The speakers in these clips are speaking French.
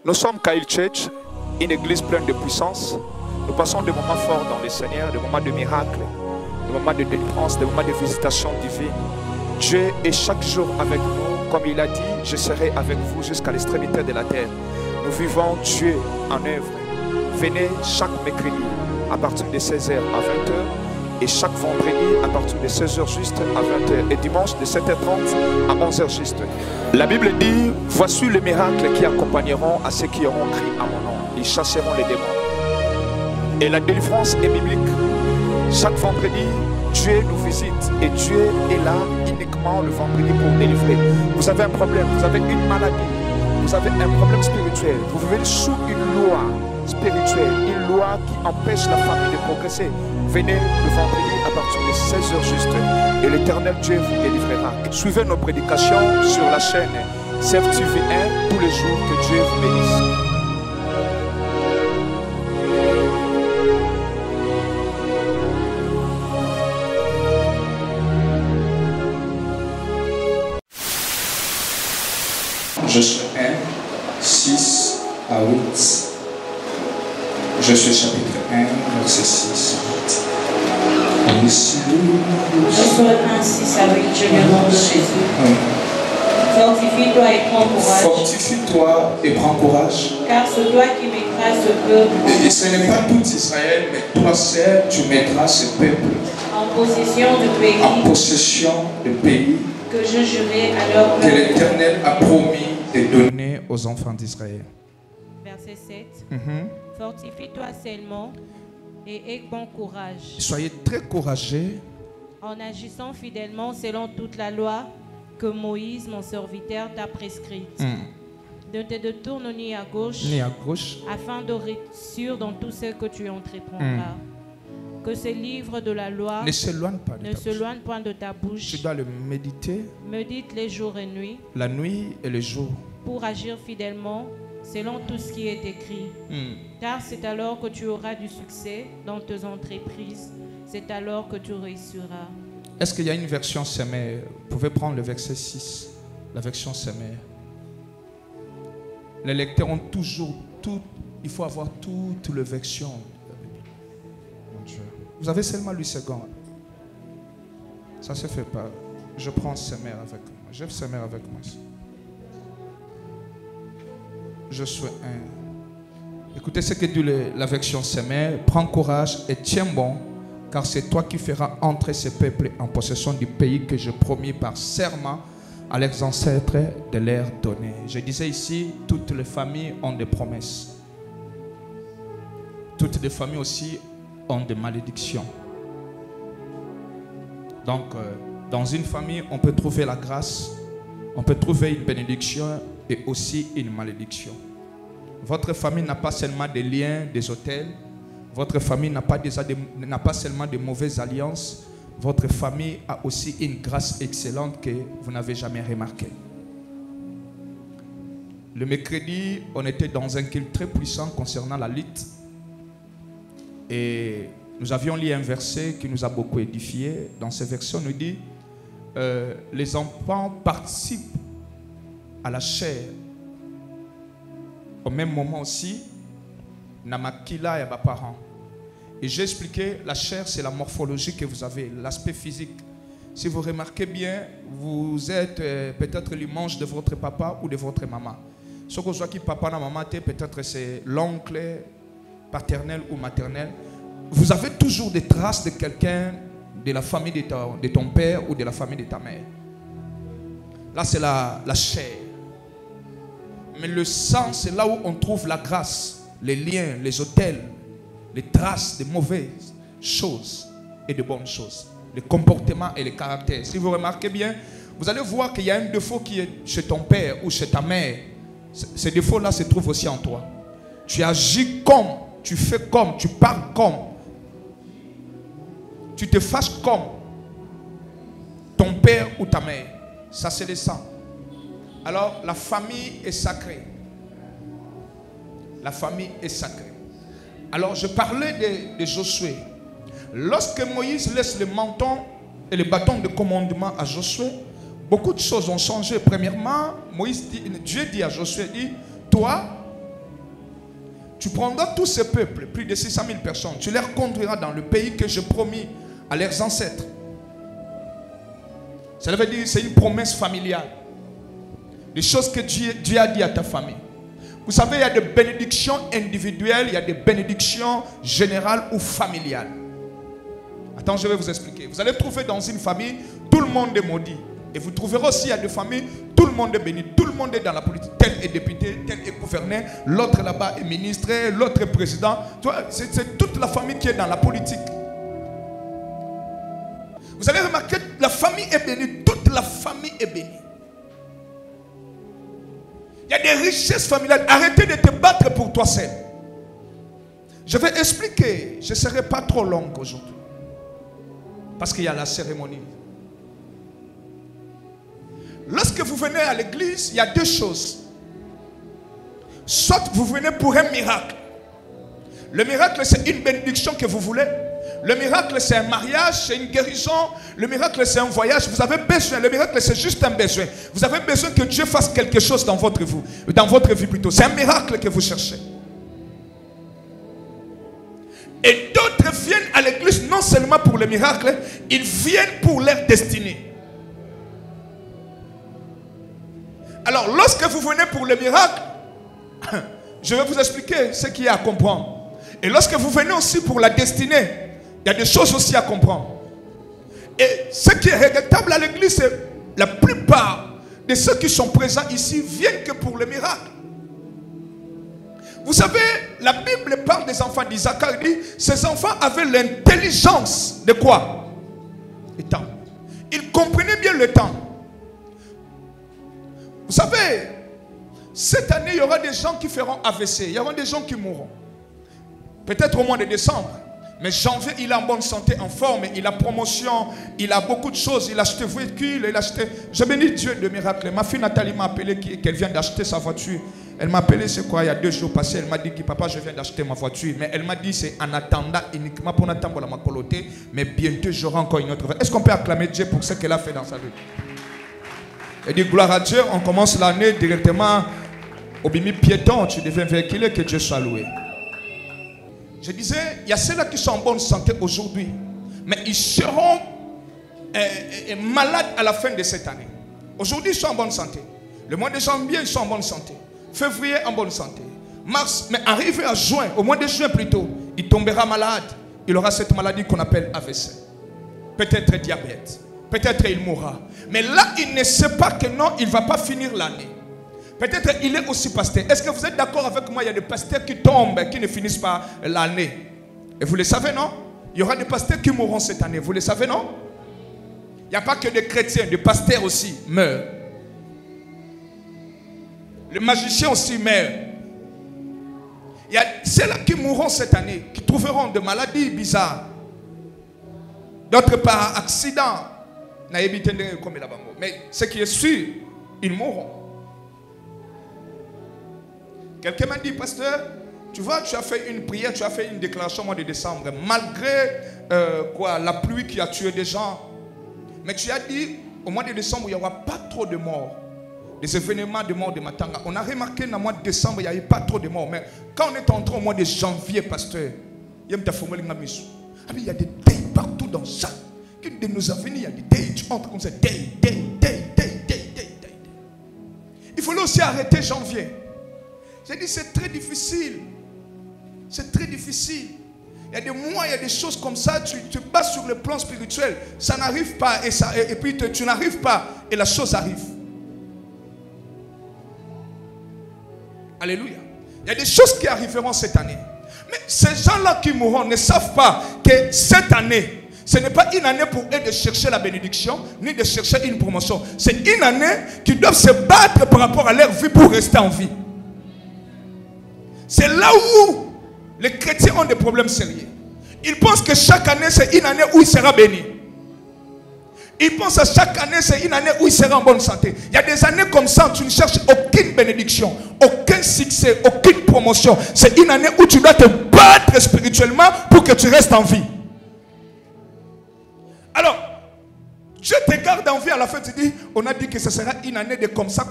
Nous sommes Kyle Church, une église pleine de puissance. Nous passons des moments forts dans le Seigneur, des moments de miracles, des moments de délivrance, des moments de visitation divine. Dieu est chaque jour avec nous. Comme il a dit, je serai avec vous jusqu'à l'extrémité de la terre. Nous vivons Dieu en œuvre. Venez chaque mercredi à partir de 16h à 20h et chaque vendredi à partir de 16h juste à 20h et dimanche de 7h30 à 11h juste. La Bible dit, voici les miracles qui accompagneront à ceux qui auront crié à mon nom. Ils chasseront les démons. Et la délivrance est biblique. Chaque vendredi, Dieu nous visite et Dieu est là uniquement le vendredi pour délivrer. Vous avez un problème, vous avez une maladie, vous avez un problème spirituel, vous vivez sous une loi spirituelle, une loi qui empêche la famille de progresser. Venez le vendredi à partir de 16h juste et l'Éternel Dieu vous délivrera. Suivez nos prédications sur la chaîne Save TV 1 tous les jours. Que Dieu vous bénisse. Josué 1, 6 à 8. Josué chapitre 1, verset 6 à 8. Josué 1, 6 à 8, je le nom de Jésus. Fortifie-toi et prends courage. Fortifie-toi et prends courage. Car c'est toi qui mettras ce peuple. Et ce n'est pas tout Israël, mais toi seul, tu mettras ce peuple En possession du pays. En possession du pays que je jurai à leur que l'Éternel a promis de donner aux enfants d'Israël. Verset 7. Fortifie-toi seulement et aie bon courage. Soyez très courageux en agissant fidèlement selon toute la loi que Moïse, mon serviteur, t'a prescrite. Ne te détourne ni à gauche, afin de réussir dans tout ce que tu entreprendras. Que ce livre de la loi ne s'éloigne point de ta bouche. Tu dois le méditer. Médite les jours et nuits. La nuit et le jour. Pour agir fidèlement selon tout ce qui est écrit. Car c'est alors que tu auras du succès dans tes entreprises. C'est alors que tu réussiras. Est-ce qu'il y a une version Semmer? Vous pouvez prendre le verset 6, la version Semmer. Les lecteurs ont toujours tout. Il faut avoir toutes les versions. Mon Dieu. Vous avez seulement 8 secondes. Ça ne se fait pas. Je prends Semmer avec moi. J'ai Semmer avec moi. Je suis un. Écoutez ce que dit la version Semmer. Prends courage et tiens bon, car c'est toi qui feras entrer ces peuples en possession du pays que je promis par serment à leurs ancêtres de leur donner. Je disais ici, toutes les familles ont des promesses. Toutes les familles aussi ont des malédictions. Donc, dans une famille, on peut trouver la grâce, on peut trouver une bénédiction et aussi une malédiction. Votre famille n'a pas seulement des liens, des hôtels. Votre famille n'a pas seulement de mauvaises alliances. Votre famille a aussi une grâce excellente que vous n'avez jamais remarquée. Le mercredi, on était dans un culte très puissant concernant la lutte. Et nous avions lu un verset qui nous a beaucoup édifié. Dans ce verset, on nous dit les enfants participent à la chair. Au même moment aussi, Namakila et vos parents. Et j'ai expliqué, la chair, c'est la morphologie que vous avez, l'aspect physique. Si vous remarquez bien, vous êtes peut-être l'image de votre papa ou de votre maman. Ce que vous voyez, papa et maman, peut-être c'est l'oncle paternel ou maternel. Vous avez toujours des traces de quelqu'un de la famille de ton père ou de la famille de ta mère. Là, c'est la chair. Mais le sang, c'est là où on trouve la grâce, les liens, les autels, les traces de mauvaises choses et de bonnes choses, les comportements et les caractères. Si vous remarquez bien, vous allez voir qu'il y a un défaut qui est chez ton père ou chez ta mère. Ce défaut-là se trouve aussi en toi. Tu agis comme, tu fais comme, tu parles comme, tu te fâches comme ton père ou ta mère. Ça, c'est le sang. Alors, la famille est sacrée. La famille est sacrée. Alors, je parlais de Josué. Lorsque Moïse laisse le menton et le bâton de commandement à Josué, beaucoup de choses ont changé. Premièrement, Dieu dit à Josué, toi, Tu prendras tous ces peuples, plus de 600 000 personnes, tu les conduiras dans le pays que j'ai promis à leurs ancêtres. Ça veut dire que c'est une promesse familiale. Des choses que Dieu a dit à ta famille. Vous savez, il y a des bénédictions individuelles, il y a des bénédictions générales ou familiales. Attends, je vais vous expliquer. Vous allez trouver dans une famille, tout le monde est maudit. Et vous trouverez aussi, il y a des familles, tout le monde est béni. Tout le monde est dans la politique. Tel est député, tel est gouverneur, l'autre là-bas est ministre, l'autre est président. C'est toute la famille qui est dans la politique. Vous allez remarquer, la famille est bénie. Toute la famille est bénie. Il y a des richesses familiales. Arrêtez de te battre pour toi seul. Je vais expliquer. Je ne serai pas trop long aujourd'hui. Parce qu'il y a la cérémonie. Lorsque vous venez à l'église, il y a deux choses. Soit vous venez pour un miracle. Le miracle, c'est une bénédiction que vous voulez. Le miracle, c'est un mariage, c'est une guérison. Le miracle, c'est un voyage. Vous avez besoin. Le miracle, c'est juste un besoin. Vous avez besoin que Dieu fasse quelque chose dans votre vie plutôt. C'est un miracle que vous cherchez. Et d'autres viennent à l'église non seulement pour le miracle, ils viennent pour leur destinée. Alors, lorsque vous venez pour le miracle, je vais vous expliquer ce qu'il y a à comprendre. Et lorsque vous venez aussi pour la destinée, il y a des choses aussi à comprendre. Et ce qui est regrettable à l'église, c'est la plupart de ceux qui sont présents ici viennent que pour le miracle. Vous savez, la Bible parle des enfants d'Isaac. Elle dit, ces enfants avaient l'intelligence de quoi? Le temps. Ils comprenaient bien le temps. Vous savez, cette année, il y aura des gens qui feront AVC. Il y aura des gens qui mourront. Peut-être au mois de décembre. Mais janvier, il est en bonne santé, en forme. Il a promotion. Il a beaucoup de choses. Il a acheté véhicule. Il a acheté... Je bénis Dieu de miracles. Ma fille Nathalie m'a appelé qu'elle vient d'acheter sa voiture. Elle m'a appelé, c'est quoi, il y a 2 jours passés. Elle m'a dit que papa, je viens d'acheter ma voiture. Mais elle m'a dit, c'est en attendant uniquement pour attendre ma coloté. Mais bientôt, j'aurai encore une autre voiture. Est-ce qu'on peut acclamer Dieu pour ce qu'elle a fait dans sa vie? Elle dit, gloire à Dieu, on commence l'année directement au bimi piéton. Tu deviens véhiculé, que Dieu soit loué. Je disais, il y a ceux-là qui sont en bonne santé aujourd'hui. Mais ils seront malades à la fin de cette année. Aujourd'hui, ils sont en bonne santé. Le mois de janvier, ils sont en bonne santé. Février, en bonne santé. Mars, mais arrivé à juin, au mois de juin plutôt, il tombera malade. Il aura cette maladie qu'on appelle AVC. Peut-être diabète. Peut-être il mourra. Mais là, il ne sait pas que non, il ne va pas finir l'année. Peut-être il est aussi pasteur. Est-ce que vous êtes d'accord avec moi? Il y a des pasteurs qui tombent, qui ne finissent pas l'année. Et vous le savez, non? Il y aura des pasteurs qui mourront cette année. Vous le savez, non? Il n'y a pas que des chrétiens, des pasteurs aussi meurent. Les magiciens aussi meurent. Il y a ceux-là qui mourront cette année, qui trouveront des maladies bizarres. D'autres par accident. Mais ce qui est sûr, ils mourront. Quelqu'un m'a dit, pasteur, tu vois, tu as fait une prière, tu as fait une déclaration au mois de décembre, malgré la pluie qui a tué des gens. Mais tu as dit, au mois de décembre, il n'y aura pas trop de morts. Des événements de mort de Matanga. On a remarqué dans le mois de décembre, il n'y avait pas trop de morts. Mais quand on est entré au mois de janvier, pasteur, il y a des deuils partout dans chaque. Une de nos avenirs, il y a des deuils. Tu entres comme ça, deuil. Il faut aussi arrêter janvier. J'ai dit, c'est très difficile. C'est très difficile. Il y a des mois, il y a des choses comme ça, tu te bats sur le plan spirituel. Ça n'arrive pas et puis tu n'arrives pas et la chose arrive. Alléluia. Il y a des choses qui arriveront cette année. Mais ces gens-là qui mourront ne savent pas que cette année, ce n'est pas une année pour eux de chercher la bénédiction, ni de chercher une promotion. C'est une année qu'ils doivent se battre par rapport à leur vie pour rester en vie. C'est là où les chrétiens ont des problèmes sérieux. Ils pensent que chaque année, c'est une année où il sera béni. Ils pensent que chaque année, c'est une année où il sera en bonne santé. Il y a des années comme ça où tu ne cherches aucune bénédiction, aucun succès, aucune promotion. C'est une année où tu dois te battre spirituellement pour que tu restes en vie. Alors, Dieu te garde en vie à la fin, tu dis, on a dit que ce sera une année de comme ça,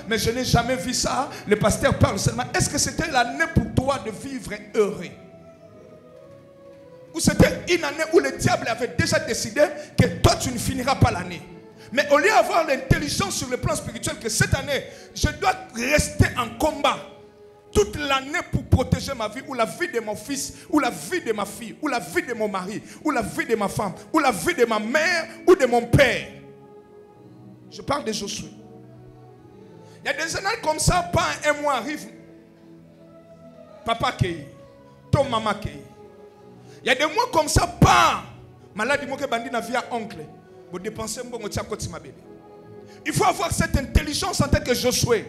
mais je n'ai jamais vu ça. Le pasteur parle seulement. Est-ce que c'était l'année pour toi toi de vivre heureux. Ou c'était une année où le diable avait déjà décidé que toi tu ne finiras pas l'année. Mais au lieu d'avoir l'intelligence sur le plan spirituel que cette année, je dois rester en combat toute l'année pour protéger ma vie, ou la vie de mon fils, ou la vie de ma fille, ou la vie de mon mari, ou la vie de ma femme, ou la vie de ma mère, ou de mon père. Je parle de Josué. Il y a des années comme ça, pas un mois arrive. Papa Kei, ton maman Kei. Il y a des mois comme ça, pas malade, moi que bandi na via oncle. Vous dépensez mon moitié à côté ma bébé. Il faut avoir cette intelligence en tant que Josué.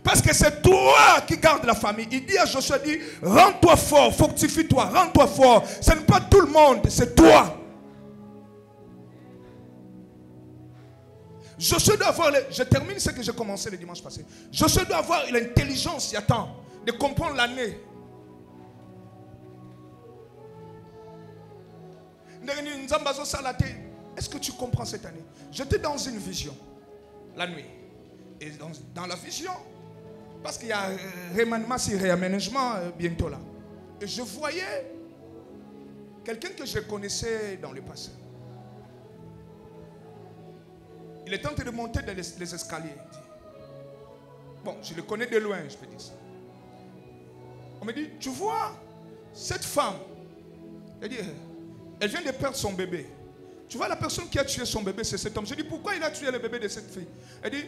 Parce que c'est toi qui gardes la famille. Il dit à Josué, dit, rends-toi fort, fortifie-toi, rends-toi fort. Ce n'est pas tout le monde, c'est toi. Josué doit avoir, je termine ce que j'ai commencé le dimanche passé. Josué doit avoir l'intelligence, il y a temps, de comprendre l'année. Est-ce que tu comprends cette année? J'étais dans une vision, la nuit. Et dans la vision, parce qu'il y a remaniement et réaménagement bientôt là. Et je voyais quelqu'un que je connaissais dans le passé. Il est en train de monter dans les escaliers. Bon, je le connais de loin, je peux dire ça. On me dit, tu vois, cette femme, elle vient de perdre son bébé. Tu vois, la personne qui a tué son bébé, c'est cet homme. Je dis, pourquoi il a tué le bébé de cette fille? Elle dit,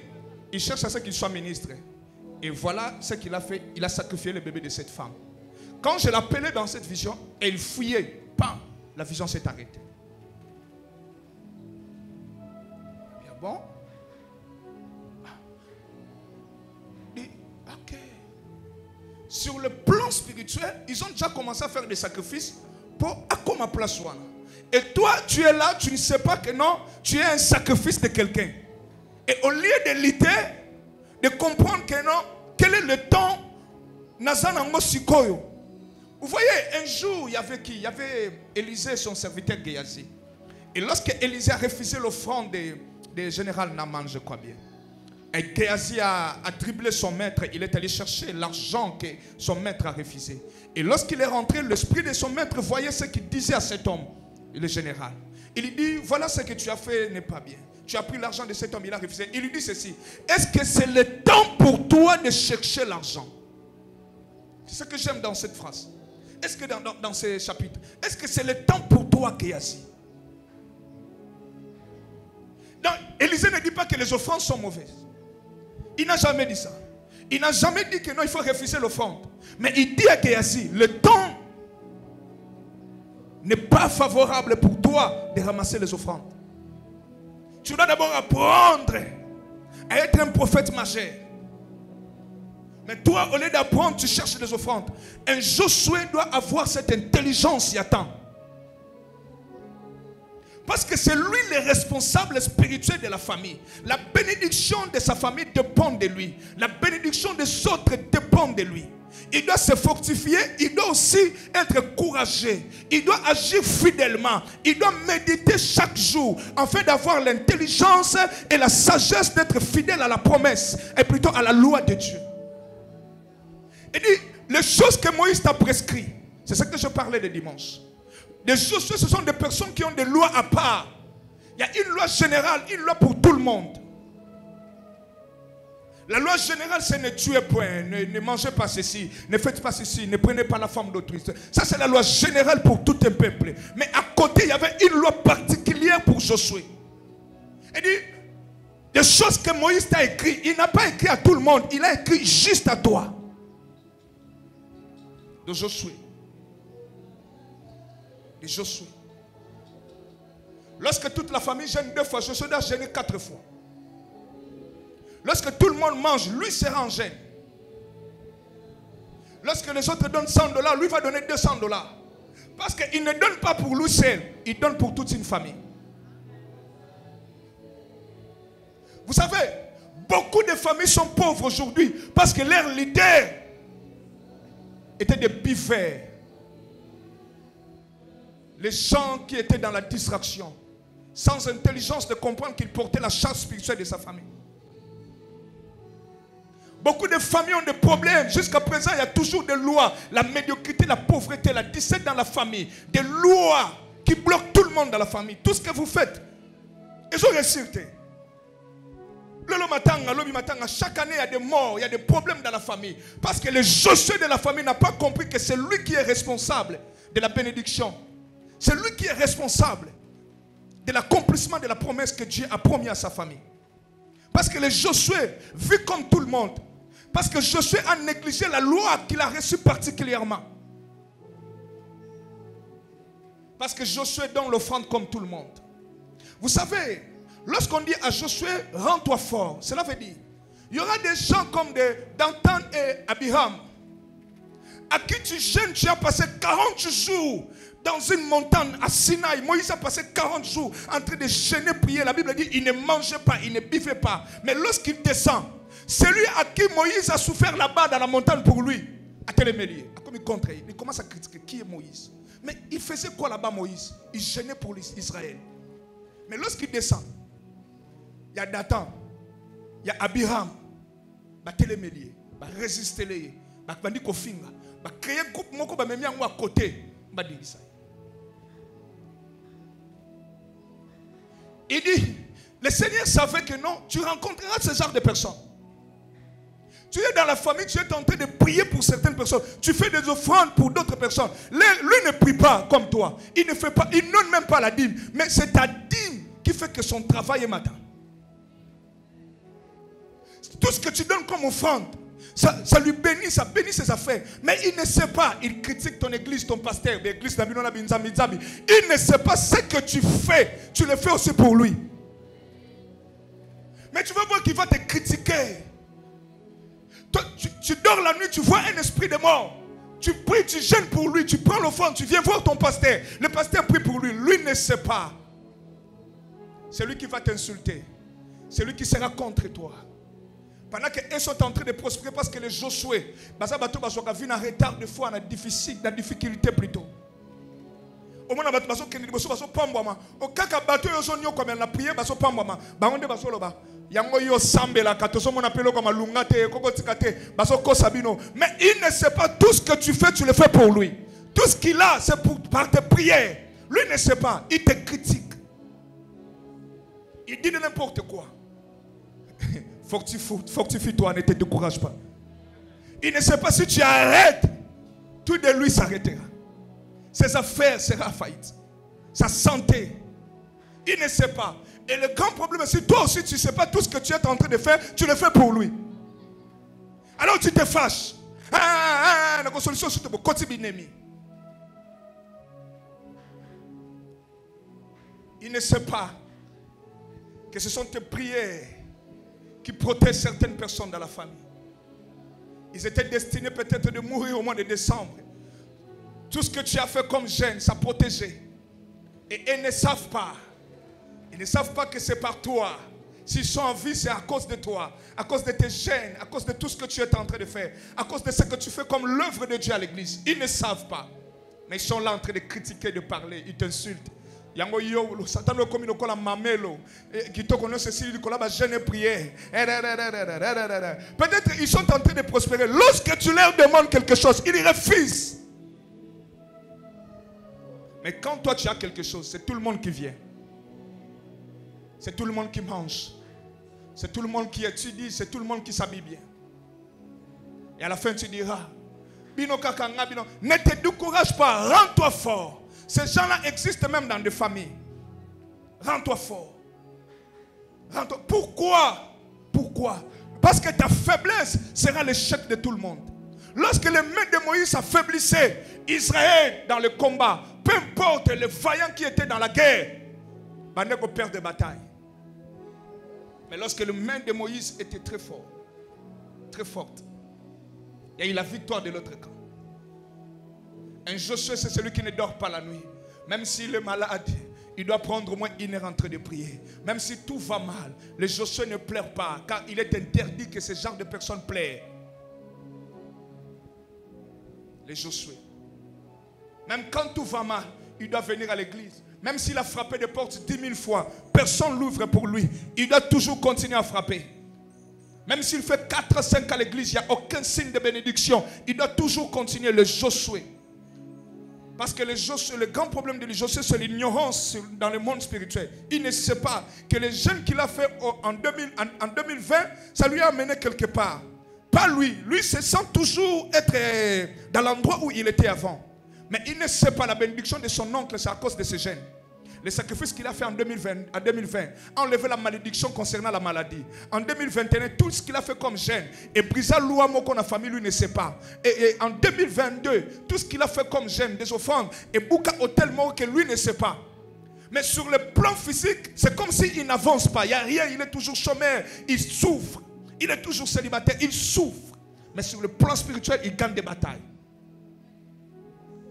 il cherche à ce qu'il soit ministre. Et voilà ce qu'il a fait. Il a sacrifié le bébé de cette femme. Quand je l'appelais dans cette vision, elle fouillait. Pam, la vision s'est arrêtée. Bien bon. Et, ok. Sur le plan spirituel, ils ont déjà commencé à faire des sacrifices pour accomplir ma place. Et toi, tu es là, tu ne sais pas que non, tu es un sacrifice de quelqu'un. Et au lieu de lutter, de comprendre que non, quel est le temps, vous voyez, un jour, il y avait qui? Il y avait Élisée, son serviteur Géasi. Et lorsque Élisée a refusé l'offrande de général Naman, je crois bien, et Géasi a dribblé son maître, il est allé chercher l'argent que son maître a refusé. Et lorsqu'il est rentré, l'esprit de son maître voyait ce qu'il disait à cet homme, le général. Il lui dit, voilà ce que tu as fait n'est pas bien. Tu as pris l'argent de cet homme, il a refusé. Il lui dit ceci, est-ce que c'est le temps pour toi de chercher l'argent? C'est ce que j'aime dans cette phrase. Est-ce que dans ce chapitre, est-ce que c'est le temps pour toi, Géasi? Élisée ne dit pas que les offrandes sont mauvaises. Il n'a jamais dit ça. Il n'a jamais dit que non, il faut refuser l'offrande. Mais il dit à Géasi, le temps n'est pas favorable pour toi de ramasser les offrandes. Tu dois d'abord apprendre à être un prophète majeur. Mais toi, au lieu d'apprendre, tu cherches des offrandes. Un Josué doit avoir cette intelligence, il y a temps. Parce que c'est lui le responsable spirituel de la famille. La bénédiction de sa famille dépend de lui. La bénédiction des autres dépend de lui. Il doit se fortifier, il doit aussi être courageux, il doit agir fidèlement, il doit méditer chaque jour afin d'avoir l'intelligence et la sagesse d'être fidèle à la promesse et plutôt à la loi de Dieu. Il dit, les choses que Moïse t'a prescrites, c'est ce que je parlais le dimanche. Les choses, ce sont des personnes qui ont des lois à part. Il y a une loi générale, une loi pour tout le monde. La loi générale, c'est ne tuez point, ne mangez pas ceci, ne faites pas ceci, ne prenez pas la femme d'autrui. Ça, c'est la loi générale pour tout un peuple. Mais à côté, il y avait une loi particulière pour Josué. Il dit, des choses que Moïse t'a écrites, il n'a pas écrit à tout le monde, il a écrit juste à toi. De Josué. De Josué. Lorsque toute la famille gêne 2 fois, Josué doit gêner 4 fois. Lorsque tout le monde mange, lui sera en gêne. Lorsque les autres donnent $100, lui va donner $200. Parce qu'il ne donne pas pour lui seul, il donne pour toute une famille. Vous savez, beaucoup de familles sont pauvres aujourd'hui parce que leurs leaders étaient des buveurs. Les gens qui étaient dans la distraction, sans intelligence de comprendre qu'ils portaient la charge spirituelle de sa famille. Beaucoup de familles ont des problèmes. Jusqu'à présent, il y a toujours des lois. La médiocrité, la pauvreté, la disette dans la famille. Des lois qui bloquent tout le monde dans la famille. Tout ce que vous faites. Ils ont réussi. Chaque année, il y a des morts, il y a des problèmes dans la famille. Parce que le Josué de la famille n'a pas compris que c'est lui qui est responsable de la bénédiction. C'est lui qui est responsable de l'accomplissement de la promesse que Dieu a promis à sa famille. Parce que le Josué vit comme tout le monde. Parce que Josué a négligé la loi qu'il a reçue particulièrement. Parce que Josué donne l'offrande comme tout le monde. Vous savez, lorsqu'on dit à Josué, rends-toi fort, cela veut dire, il y aura des gens comme Dantan et Abiram, à qui tu gênes, tu as passé 40 jours dans une montagne à Sinaï. Moïse a passé 40 jours en train de gêner, prier. La Bible dit, il ne mangeait pas, il ne buvait pas. Mais lorsqu'il descend, celui à qui Moïse a souffert là-bas dans la montagne pour lui, à Télémélier, comme il contre, il commence à critiquer qui est Moïse. Mais il faisait quoi là-bas Moïse? Il gênait pour Israël. Mais lorsqu'il descend, il y a Dathan, il y a Abiram, il y a Télémélier, il va résister, il va créer un groupe à côté. Il dit, le Seigneur savait que non, tu rencontreras ce genre de personnes. Tu es dans la famille, tu es en train de prier pour certaines personnes. Tu fais des offrandes pour d'autres personnes. Lui ne prie pas comme toi. Il ne fait pas, il donne même pas la dîme. Mais c'est ta dîme qui fait que son travail est matin. Tout ce que tu donnes comme offrande, ça lui bénit, ça bénit ses affaires. Mais il ne sait pas, il critique ton église, ton pasteur, l'église. Il ne sait pas ce que tu fais. Tu le fais aussi pour lui. Mais tu vas voir qu'il va te critiquer. Toi, tu dors la nuit, tu vois un esprit de mort. Tu pries, tu gênes pour lui, tu prends l'offrande, tu viens voir ton pasteur. Le pasteur prie pour lui. Lui ne sait pas. C'est lui qui va t'insulter. C'est lui qui sera contre toi. Pendant qu'ils sont en train de prospérer parce que les Josué, ils ont un retard de foi, dans difficulté plutôt. Au moins, ils ont au cas où ils ont comme la prière, ils ont yango yo sambela katoso mon appelo comme lungate koko tikate basoko sabino, mais il ne sait pas tout ce que tu fais, tu le fais pour lui. Tout ce qu'il a, c'est par tes prières. Lui ne sait pas, il te critique. Il dit de n'importe quoi. Fortifie-toi, ne te décourage pas. Il ne sait pas si tu arrêtes, tout de lui s'arrêtera. Ses affaires seront faillites. Sa santé. Il ne sait pas. Et le grand problème, c'est toi aussi, tu ne sais pas tout ce que tu es en train de faire, tu le fais pour lui. Alors tu te fâches. La solution, c'est pour il ne sait pas que ce sont tes prières qui protègent certaines personnes dans la famille. Ils étaient destinés peut-être de mourir au mois de décembre. Tout ce que tu as fait comme gêne, ça protégeait. Et ils ne savent pas. Ils ne savent pas que c'est par toi. S'ils sont en vie, c'est à cause de toi. À cause de tes gènes, à cause de tout ce que tu es en train de faire. À cause de ce que tu fais comme l'œuvre de Dieu à l'église. Ils ne savent pas. Mais ils sont là en train de critiquer, de parler. Ils t'insultent. Peut-être ils sont en train de prospérer. Lorsque tu leur demandes quelque chose, ils refusent. Mais quand toi tu as quelque chose, c'est tout le monde qui vient. C'est tout le monde qui mange. C'est tout le monde qui étudie. C'est tout le monde qui s'habille bien. Et à la fin, tu diras, Bino Kakanga, Bino, ne te décourage pas, rends-toi fort. Ces gens-là existent même dans des familles. Rends-toi fort. Pourquoi? Pourquoi? Parce que ta faiblesse sera l'échec de tout le monde. Lorsque les mains de Moïse affaiblissaient Israël dans le combat, peu importe les vaillants qui étaient dans la guerre, Bandeko perd de bataille. Mais lorsque les mains de Moïse étaient très fortes, très fortes, il y a eu la victoire de l'autre camp. Un Josué, c'est celui qui ne dort pas la nuit. Même s'il est malade, il doit prendre au moins 1 heure en train de prier. Même si tout va mal, le Josué ne pleure pas, car il est interdit que ce genre de personnes pleurent. Les Josué. Même quand tout va mal, il doit venir à l'église. Même s'il a frappé des portes 10 000 fois, personne ne l'ouvre pour lui. Il doit toujours continuer à frapper. Même s'il fait 4-5 à l'église, il n'y a aucun signe de bénédiction. Il doit toujours continuer le Josué. Parce que le grand problème de Josué, c'est l'ignorance dans le monde spirituel. Il ne sait pas que les jeûnes qu'il a fait en 2020, ça lui a amené quelque part. Pas lui. Lui se sent toujours être dans l'endroit où il était avant. Mais il ne sait pas la bénédiction de son oncle, c'est à cause de ses gènes. Le sacrifice qu'il a fait en 2020 a enlevé la malédiction concernant la maladie. En 2021, tout ce qu'il a fait comme gène, et brisa l'ouamo qu'on a famille, lui ne sait pas. Et en 2022, tout ce qu'il a fait comme gène, des offrandes, et bouka hôtel mort que lui ne sait pas. Mais sur le plan physique, c'est comme s'il n'avance pas. Il n'y a rien, il est toujours chômeur, il souffre. Il est toujours célibataire, il souffre. Mais sur le plan spirituel, il gagne des batailles.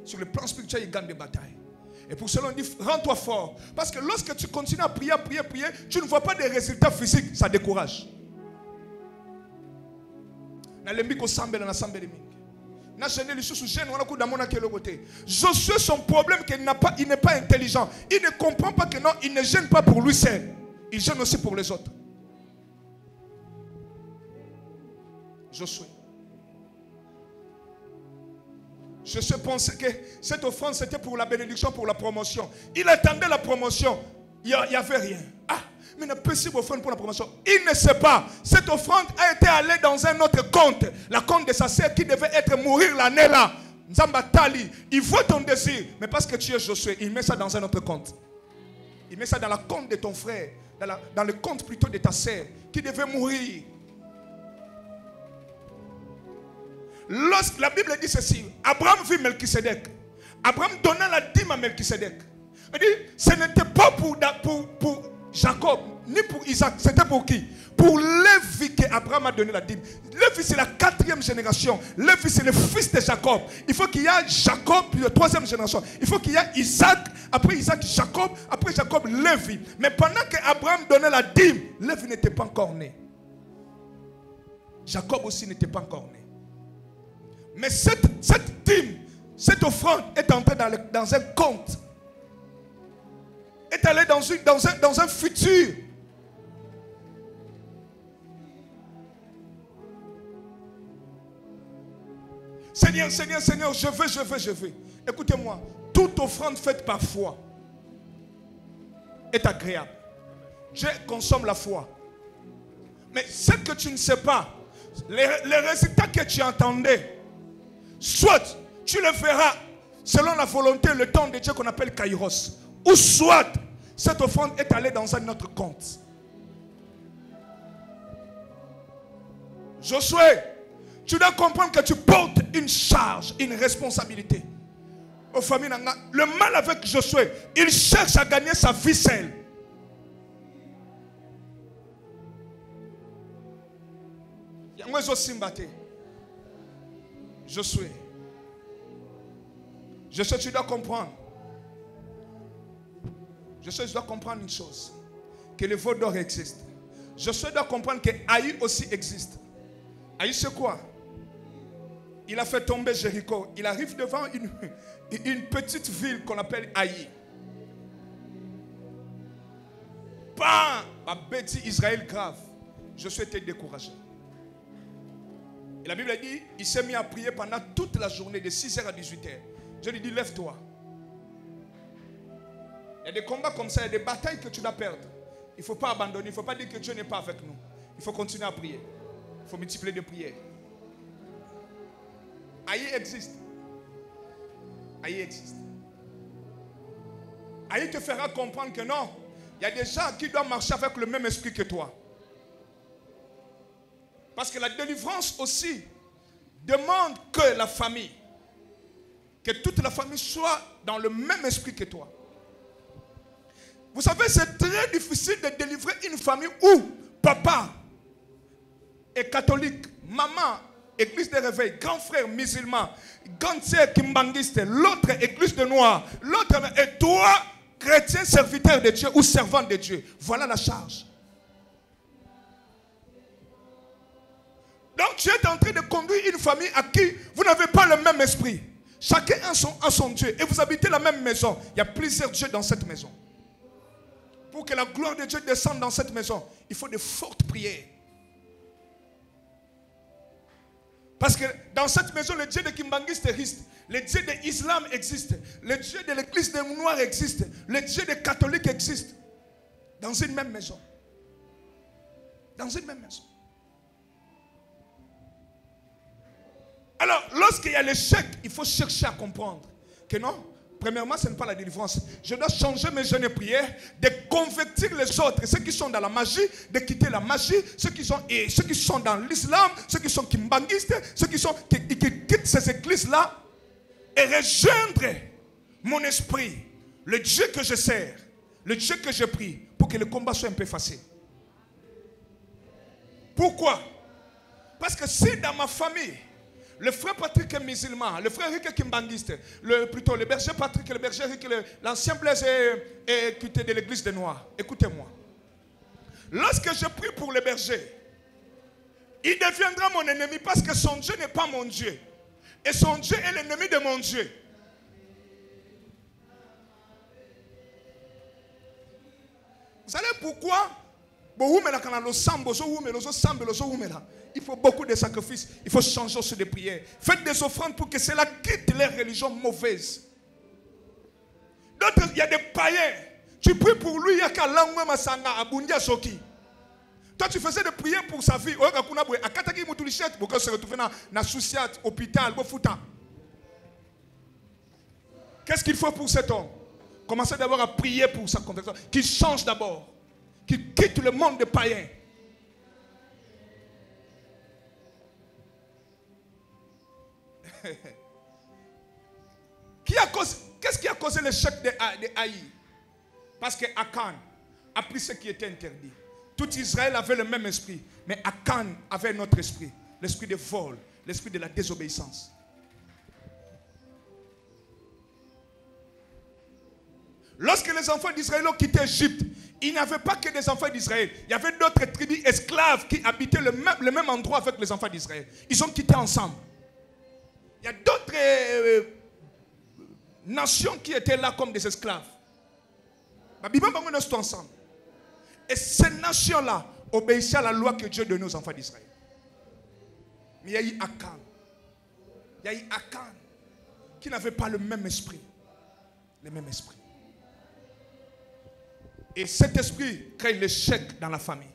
Sur le plan spirituel, il gagne des batailles. Et pour cela, on dit, rends-toi fort. Parce que lorsque tu continues à prier, tu ne vois pas des résultats physiques, ça décourage. Josué, son problème, il n'est pas intelligent. Il ne comprend pas que non, il ne gêne pas pour lui seul. Il gêne aussi pour les autres. Josué pensait que cette offrande c'était pour la bénédiction, pour la promotion. Il attendait la promotion. Il n'y avait rien. Ah, mais une possible offrande pour la promotion. Il ne sait pas. Cette offrande a été allée dans un autre compte. La compte de sa sœur qui devait être mourir l'année là. Nzambatali. Il voit ton désir. Mais parce que tu es Josué, il met ça dans un autre compte. Il met ça dans la compte de ton frère. Dans le compte plutôt de ta sœur qui devait mourir. Lorsque la Bible dit ceci, Abraham vit Melchisedec. Abraham donna la dîme à Melchisedec. Il dit, ce n'était pas pour Jacob, ni pour Isaac, c'était pour qui? Pour Lévi qu'Abraham a donné la dîme. Lévi c'est la 4e génération. Lévi c'est le fils de Jacob. Il faut qu'il y ait Jacob, puis la 3e génération. Il faut qu'il y ait Isaac, après Isaac Jacob, après Jacob Lévi. Mais pendant qu'Abraham donnait la dîme, Lévi n'était pas encore né. Jacob aussi n'était pas encore né. Mais cette dîme, cette offrande est entrée dans un compte. Est allée dans un futur. Seigneur, je veux. Écoutez-moi, toute offrande faite par foi est agréable. Dieu consomme la foi. Mais ce que tu ne sais pas, les résultats que tu entendais, soit tu le verras selon la volonté, le temps de Dieu qu'on appelle Kairos. Ou soit cette offrande est allée dans un autre compte. Josué, tu dois comprendre que tu portes une charge, une responsabilité. Aux familles, le mal avec Josué, il cherche à gagner sa vie seule. Josué, tu dois comprendre. Josué, tu dois comprendre une chose. Que le veau d'or existe. Josué doit comprendre que Haï aussi existe. Haï c'est quoi? Il a fait tomber Jéricho. Il arrive devant une petite ville qu'on appelle Haï. Pas ma bêtise Israël grave. Josué était découragé. Et la Bible a dit, il s'est mis à prier pendant toute la journée de 6h à 18h. Dieu lui dit, lève-toi. Il y a des combats comme ça, il y a des batailles que tu dois perdre. Il ne faut pas abandonner, il ne faut pas dire que Dieu n'est pas avec nous. Il faut continuer à prier. Il faut multiplier des prières. Haï existe. Haï existe. Haï te fera comprendre que non, il y a des gens qui doivent marcher avec le même esprit que toi. Parce que la délivrance aussi demande que la famille, que toute la famille soit dans le même esprit que toi. Vous savez, c'est très difficile de délivrer une famille où papa est catholique, maman, église de réveil, grand frère musulman, grande sœur kimbanguiste, l'autre église de noir, l'autre et toi, chrétien serviteur de Dieu ou servant de Dieu. Voilà la charge. Donc tu es en train de conduire une famille à qui vous n'avez pas le même esprit. Chacun a son Dieu et vous habitez la même maison. Il y a plusieurs dieux dans cette maison. Pour que la gloire de Dieu descende dans cette maison, il faut de fortes prières. Parce que dans cette maison, le Dieu de Kimbangiste existe. Le Dieu de l'islam existe. Le Dieu de l'église des Noirs existe. Le Dieu des catholiques existe. Dans une même maison. Dans une même maison. Alors, lorsqu'il y a l'échec, il faut chercher à comprendre que non, premièrement, ce n'est pas la délivrance. Je dois changer mes jeûnes et prières, de convertir les autres, ceux qui sont dans la magie, de quitter la magie, ceux qui sont dans l'islam, ceux qui sont kimbanguistes, ceux qui quittent ces églises-là, et rejoindre mon esprit, le Dieu que je sers, le Dieu que je prie, pour que le combat soit un peu facile. Pourquoi? Parce que si dans ma famille, le frère Patrick est musulman, le frère Rick est kimbanguiste, plutôt le berger Patrick, le berger Rick, l'ancien Blaise est quitté de l'église des Noirs. Écoutez-moi. Lorsque je prie pour le berger, il deviendra mon ennemi parce que son Dieu n'est pas mon Dieu. Et son Dieu est l'ennemi de mon Dieu. Vous savez pourquoi? Il faut beaucoup de sacrifices. Il faut changer aussi de prières. Faites des offrandes pour que cela quitte les religions mauvaises. D'autres, il y a des païens. Tu pries pour lui, il y a qu'à l'angle masanga à Bundia Soki. Toi, tu faisais des prières pour sa vie. Qu'est-ce qu'il faut pour cet homme? Commencez d'abord à prier pour sa conversion. Qu'il change d'abord. Qu'il quitte le monde des païens. Qu'est-ce qui a causé l'échec de Haï? Parce que Akan a pris ce qui était interdit. Tout Israël avait le même esprit. Mais Akan avait notre esprit. L'esprit de vol. L'esprit de la désobéissance. Lorsque les enfants d'Israël ont quitté Égypte, il n'y avait pas que des enfants d'Israël. Il y avait d'autres tribus esclaves qui habitaient le même endroit avec les enfants d'Israël. Ils ont quitté ensemble. Il y a d'autres nations qui étaient là comme des esclaves. Ils sont ensemble. Et ces nations-là obéissaient à la loi que Dieu donnait aux enfants d'Israël. Mais il y a eu Akan. Il y a eu Akan qui n'avait pas le même esprit. Le même esprit. Et cet esprit crée l'échec dans la famille.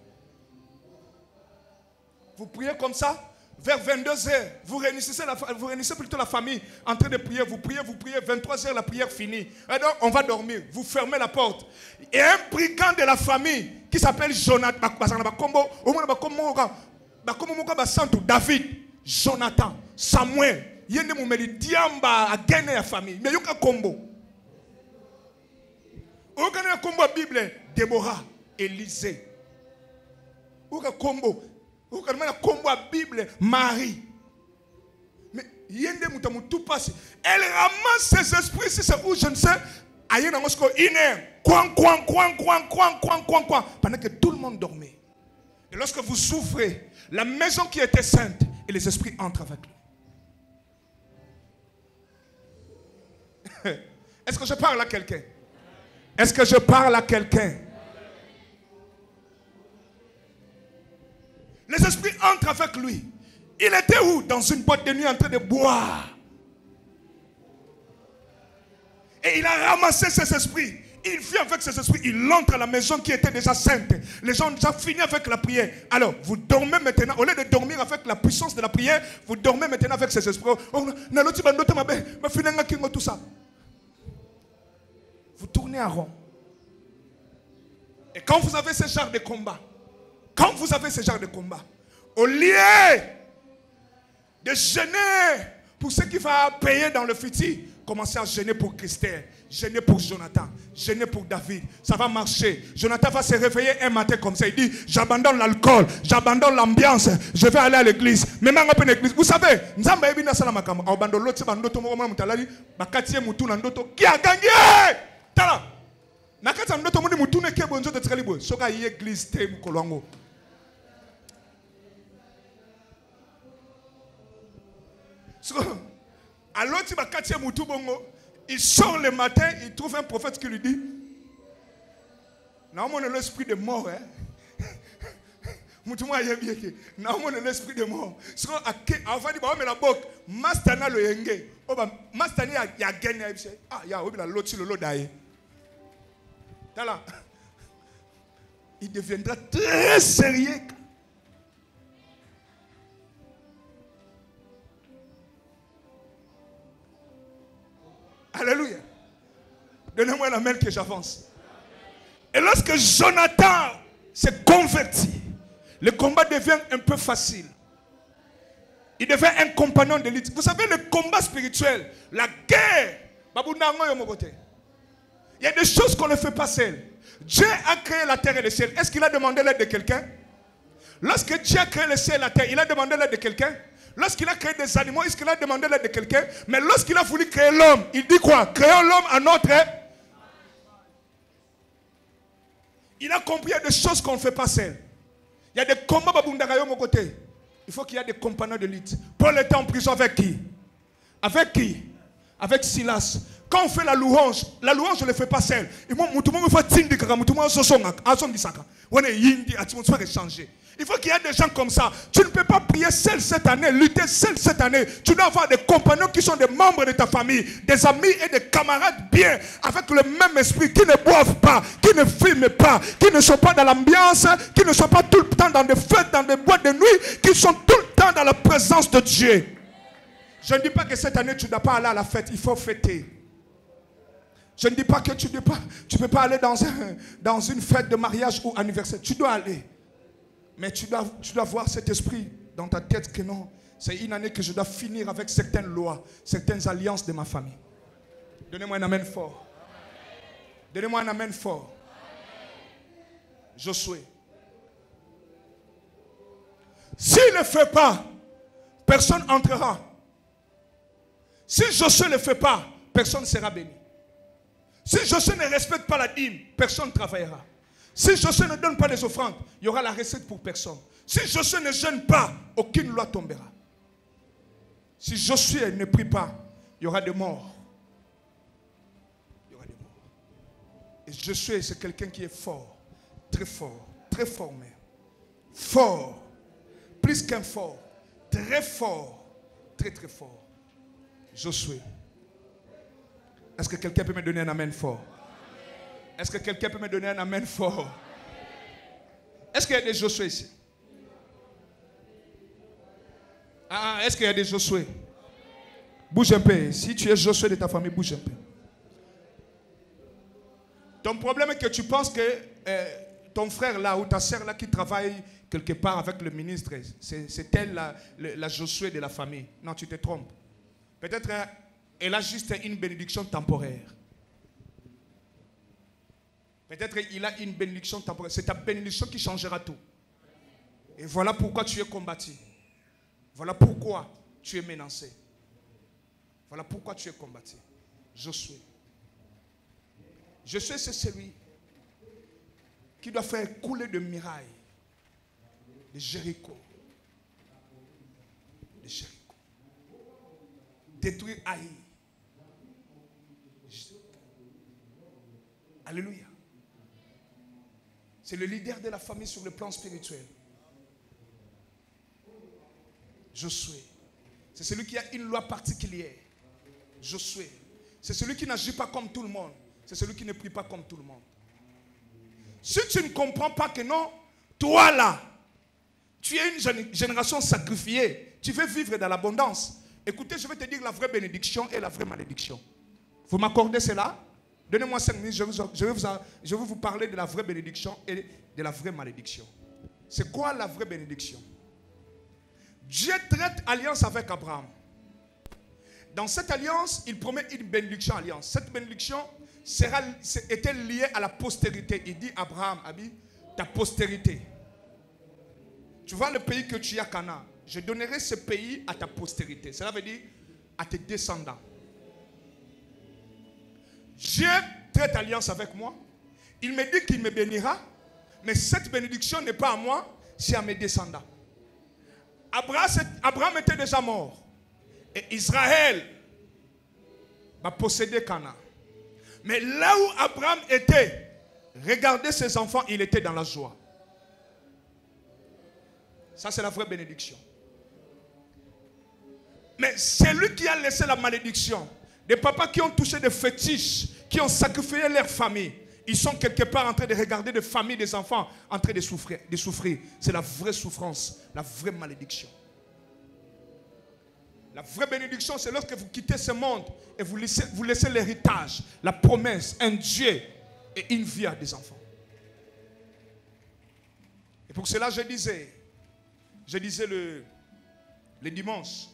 Vous priez comme ça, vers 22h, vous réunissez plutôt la famille en train de prier. Vous priez, 23h, la prière finie. Et donc, on va dormir. Vous fermez la porte. Et un brigand de la famille qui s'appelle Jonathan, David, Jonathan, Samuel, Diamba, Agene la famille. Mais il y a un combo. Vous avez un combo à Bible, Déborah, Élisée. Vous avez un combo. Vous avez un combo à Bible, Marie. Mais tout passe. Elle ramasse ses esprits, si c'est où je ne sais. Pendant que tout le monde dormait. Et lorsque vous souffrez, la maison qui était sainte, et les esprits entrent avec lui. Est-ce que je parle à quelqu'un? Est-ce que je parle à quelqu'un? Les esprits entrent avec lui. Il était où? Dans une boîte de nuit en train de boire. Et il a ramassé ses esprits. Il vient avec ses esprits. Il entre à la maison qui était déjà sainte. Les gens ont déjà fini avec la prière. Alors, vous dormez maintenant. Au lieu de dormir avec la puissance de la prière, vous dormez maintenant avec ses esprits. Tout ça. Vous tournez en rond. Et quand vous avez ce genre de combat, au lieu de gêner pour ce qui va payer dans le futur, commencez à gêner pour Christelle, gêner pour Jonathan, gêner pour David. Ça va marcher. Jonathan va se réveiller un matin comme ça. Il dit, j'abandonne l'alcool, j'abandonne l'ambiance, je vais aller à l'église. Mais même à l'église, vous savez, qui a gagné? Il sort le matin, il trouve un prophète qui lui dit, non, mon l'esprit de mort, hein? Moutouma yebiyeke. Na mon l'esprit de mort. Siko avant di ba me la bok. Mastana lo yenge. Oba mastani ya gagné. Ah ya obi la loti le lodaye. Tala. Il deviendra très sérieux. Alléluia. Donnez-moi la main que j'avance. Et lorsque Jonathan s'est converti, le combat devient un peu facile. Il devient un compagnon de lutte. Vous savez, le combat spirituel, la guerre, il y a des choses qu'on ne fait pas seul. Dieu a créé la terre et le ciel. Est-ce qu'il a demandé l'aide de quelqu'un? Lorsque Dieu a créé le ciel et la terre, il a demandé l'aide de quelqu'un? Lorsqu'il a créé des animaux, est-ce qu'il a demandé l'aide de quelqu'un? Mais lorsqu'il a voulu créer l'homme, il dit quoi? Créons l'homme à notre... Il a compris, il y a des choses qu'on ne fait pas seul. Il y a des combats à mon côté. Il faut qu'il y ait des compagnons de lutte. Paul était en prison avec qui? Avec qui? Avec Silas. Quand on fait la louange je ne le fais pas seul. Il faut qu'il y ait des gens comme ça. Tu ne peux pas prier seul cette année, lutter seul cette année. Tu dois avoir des compagnons qui sont des membres de ta famille, des amis et des camarades bien, avec le même esprit, qui ne boivent pas, qui ne fument pas, qui ne sont pas dans l'ambiance, qui ne sont pas tout le temps dans des fêtes, dans des boîtes de nuit, qui sont tout le temps dans la présence de Dieu. Je ne dis pas que cette année tu ne dois pas aller à la fête, il faut fêter. Je ne dis pas que tu ne peux pas aller dans une fête de mariage ou anniversaire. Tu dois aller. Mais tu dois voir cet esprit dans ta tête que non, c'est une année que je dois finir avec certaines lois, certaines alliances de ma famille. Donnez-moi un amen fort. Donnez-moi un amen fort. Josué. S'il ne le fait pas, personne n'entrera. Si Josué ne le fait pas, personne ne sera béni. Si Josué ne respecte pas la dîme, personne ne travaillera. Si Josué ne donne pas les offrandes, il y aura la recette pour personne. Si Josué ne jeûne pas, aucune loi tombera. Si Josué ne prie pas, il y aura des morts. Il y aura des morts. Et Josué, c'est quelqu'un qui est fort, très même. Fort, plus qu'un fort, très fort, très fort. Josué. Est-ce que quelqu'un peut me donner un amen fort? Est-ce que quelqu'un peut me donner un amen fort? Est-ce qu'il y a des Josué ici? Est-ce qu'il y a des Josué? Bouge un peu. Si tu es Josué de ta famille, bouge un peu. Ton problème est que tu penses que ton frère là ou ta soeur là qui travaille quelque part avec le ministre, c'est elle la Josué de la famille. Non, tu te trompes. Peut-être elle a juste une bénédiction temporaire. Peut-être qu'il a une bénédiction temporaire. C'est ta bénédiction qui changera tout. Et voilà pourquoi tu es combattu. Voilà pourquoi tu es menacé. Voilà pourquoi tu es combattu. Josué. Josué, c'est celui qui doit faire couler de murailles de Jéricho. De Jéricho. Détruire Haï. Alléluia. C'est le leader de la famille sur le plan spirituel. Josué. C'est celui qui a une loi particulière. Josué. C'est celui qui n'agit pas comme tout le monde. C'est celui qui ne prie pas comme tout le monde. Si tu ne comprends pas que non, toi là, tu es une génération sacrifiée. Tu veux vivre dans l'abondance. Écoutez, je vais te dire la vraie bénédiction et la vraie malédiction. Vous m'accordez cela? Donnez-moi 5 minutes, je vais vous parler de la vraie bénédiction et de la vraie malédiction. C'est quoi la vraie bénédiction? Dieu traite alliance avec Abraham. Dans cette alliance, il promet une bénédiction alliance. Cette bénédiction était liée à la postérité. Il dit Abraham, ta postérité. Tu vois le pays que tu as, Canaan. Je donnerai ce pays à ta postérité. Cela veut dire à tes descendants. Dieu traite alliance avec moi. Il me dit qu'il me bénira. Mais cette bénédiction n'est pas à moi, c'est à mes descendants. Abraham était déjà mort. Et Israël va posséder Canaan. Mais là où Abraham était, regardez ses enfants, il était dans la joie. Ça, c'est la vraie bénédiction. Mais c'est lui qui a laissé la malédiction. Des papas qui ont touché des fétiches, qui ont sacrifié leur famille. Ils sont quelque part en train de regarder des familles, des enfants en train de souffrir. C'est la vraie souffrance, la vraie malédiction. La vraie bénédiction, c'est lorsque vous quittez ce monde et vous laissez l'héritage, la promesse, un Dieu et une vie à des enfants. Et pour cela, je disais le dimanche,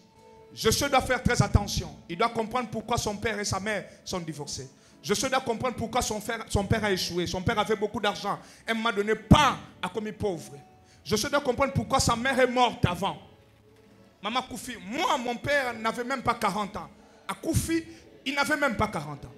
Josué doit faire très attention. Il doit comprendre pourquoi son père et sa mère sont divorcés. Josué doit comprendre pourquoi son père a échoué. Son père avait beaucoup d'argent. Elle m'a donné pas à commis pauvre. Josué doit comprendre pourquoi sa mère est morte avant. Maman Koufi, moi, mon père n'avait même pas 40 ans. À Koufi, il n'avait même pas 40 ans.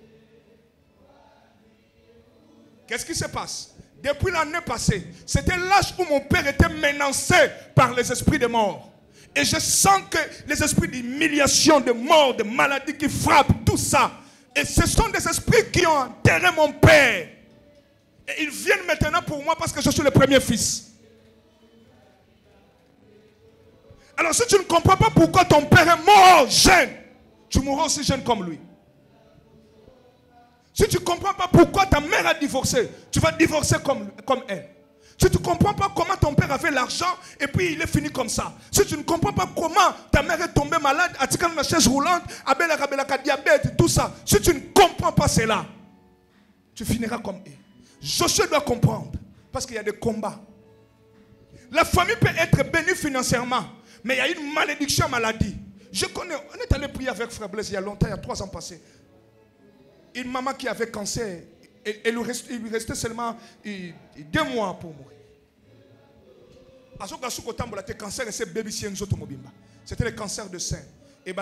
Qu'est-ce qui se passe? Depuis l'année passée, c'était l'âge où mon père était menacé par les esprits de mort. Et je sens que les esprits d'humiliation, de mort, de maladie qui frappent, tout ça. Et ce sont des esprits qui ont enterré mon père. Et ils viennent maintenant pour moi parce que je suis le premier fils. Alors si tu ne comprends pas pourquoi ton père est mort jeune, tu mourras aussi jeune comme lui. Si tu ne comprends pas pourquoi ta mère a divorcé, tu vas divorcer comme elle. Si tu ne comprends pas comment ton père avait l'argent et puis il est fini comme ça. Si tu ne comprends pas comment ta mère est tombée malade, a tiré une chaise roulante, a diabète, tout ça. Si tu ne comprends pas cela, tu finiras comme eux. Josué doit comprendre parce qu'il y a des combats. La famille peut être bénie financièrement, mais il y a une malédiction maladie. Je connais, on est allé prier avec Frère Blaise il y a longtemps, il y a 3 ans passés. Une maman qui avait cancer. Il lui restait seulement 2 mois pour mourir. C'était le cancer de sein. Et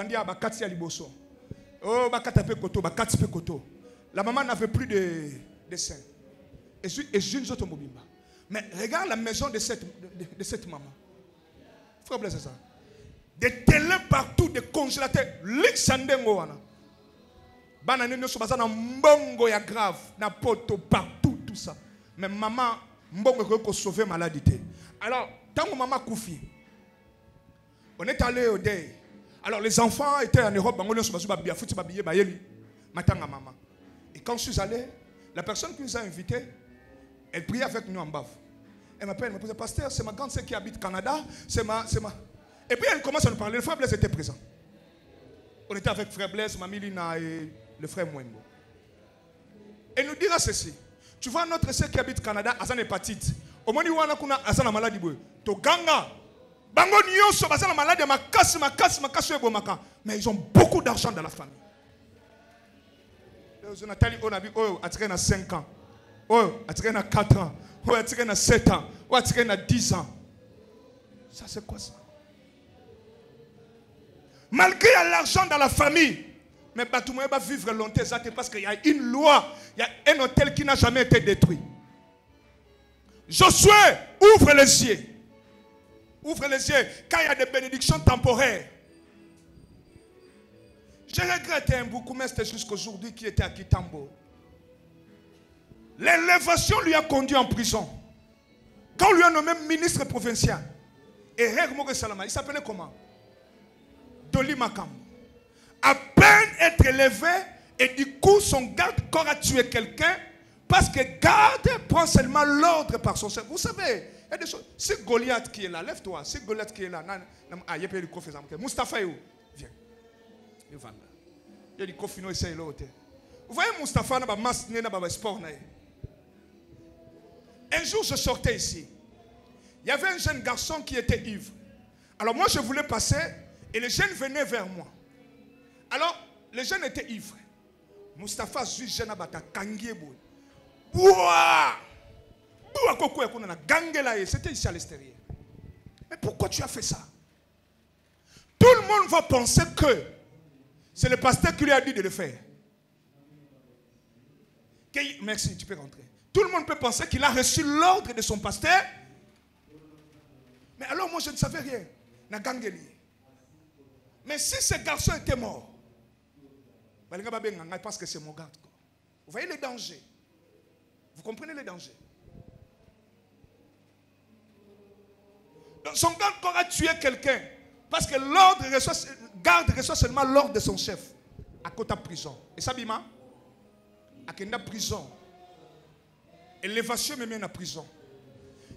la maman n'avait plus de sein. Mais regarde la maison de cette maman. Frère Blaise, c'est ça. Des télés partout, des congélateurs. Banane so bazana mbongo ya grave na poto partout tout ça. Mais maman mbongo ko sauver maladie. Alors tant maman Koufi, on est allé au deuil. Alors les enfants étaient en Europe, bango so bazu ba bia futi ba biye ba yeli matanga maman. Et quand je suis allé, la personne qui nous a invités, elle priait avec nous en bave. Elle m'appelle, elle me dit pasteur, c'est ma grande sœur qui habite au Canada, c'est ma. Et puis elle commence à nous parler, le frère Blaise était présent. On était avec frère Blaise, Mamie Lina et le frère Mouembo. Et nous dira ceci. Tu vois notre sœur qui habite au Canada, elle a une hépatite. Au moment où elle a une maladie, to ganga. Bango nyoso, elle a une maladie, mais ils ont beaucoup d'argent dans la famille. Nathalie, on a vu, oh, elle a 5 ans. Oh, elle a 4 ans. Oh, elle a 7 ans. Oh, elle a 10 ans. Ça, c'est quoi ça? Malgré l'argent dans la famille, mais Batoumoué va vivre longtemps parce qu'il y a une loi, il y a un hôtel qui n'a jamais été détruit. Josué, ouvre les yeux. Ouvre les yeux quand il y a des bénédictions temporaires. Je regrette un bourgmestre jusqu'aujourd'hui qui était à Kitambo. L'élévation lui a conduit en prison. Quand on lui a nommé ministre provincial, et Hermore Salama, il s'appelait comment? Doli Makam. À peine être élevé, et du coup son garde-corps a tué quelqu'un parce que garde prend seulement l'ordre par son chef. Vous savez, il y a des choses. C'est Goliath qui est là, lève-toi. C'est Goliath qui est là. Ah, il y a pas eu de Mustapha est où? Viens. Il va là. Il y a du Kofino ici et l'autre. Vous voyez Mustapha n'a pas masse, n'a pas sport. Un jour, je sortais ici. Il y avait un jeune garçon qui était ivre. Alors moi, je voulais passer et les jeunes venaient vers moi. Alors, les jeunes étaient ivres. Mustapha Zui Jenabata Kangiebo. Bouah! Bouah Koko Yakunana Gangela, c'était ici à l'extérieur. Mais pourquoi tu as fait ça? Tout le monde va penser que c'est le pasteur qui lui a dit de le faire. Merci, tu peux rentrer. Tout le monde peut penser qu'il a reçu l'ordre de son pasteur. Mais alors moi je ne savais rien. Mais si ce garçon était mort, parce que c'est mon garde. Vous voyez les dangers. Vous comprenez les dangers. Son garde-corps a tué quelqu'un. Parce que l'ordre garde reçoit seulement l'ordre de son chef. À côté de prison. Et ça, Bima? À la prison. Élévation me met en prison.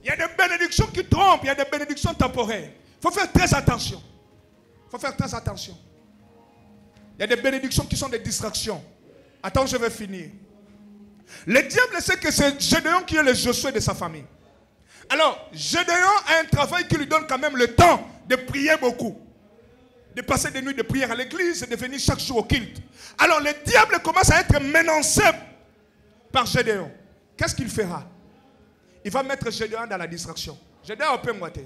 Il y a des bénédictions qui trompent. Il y a des bénédictions temporaires. Il faut faire très attention. Il faut faire très attention. Il y a des bénédictions qui sont des distractions. Attends, je vais finir. Le diable sait que c'est Gédéon qui est le Josué de sa famille. Alors, Gédéon a un travail qui lui donne quand même le temps de prier beaucoup. De passer des nuits de prière à l'église et de venir chaque jour au culte. Alors, le diable commence à être menacé par Gédéon. Qu'est-ce qu'il fera? Il va mettre Gédéon dans la distraction. Gédéon peut moiter.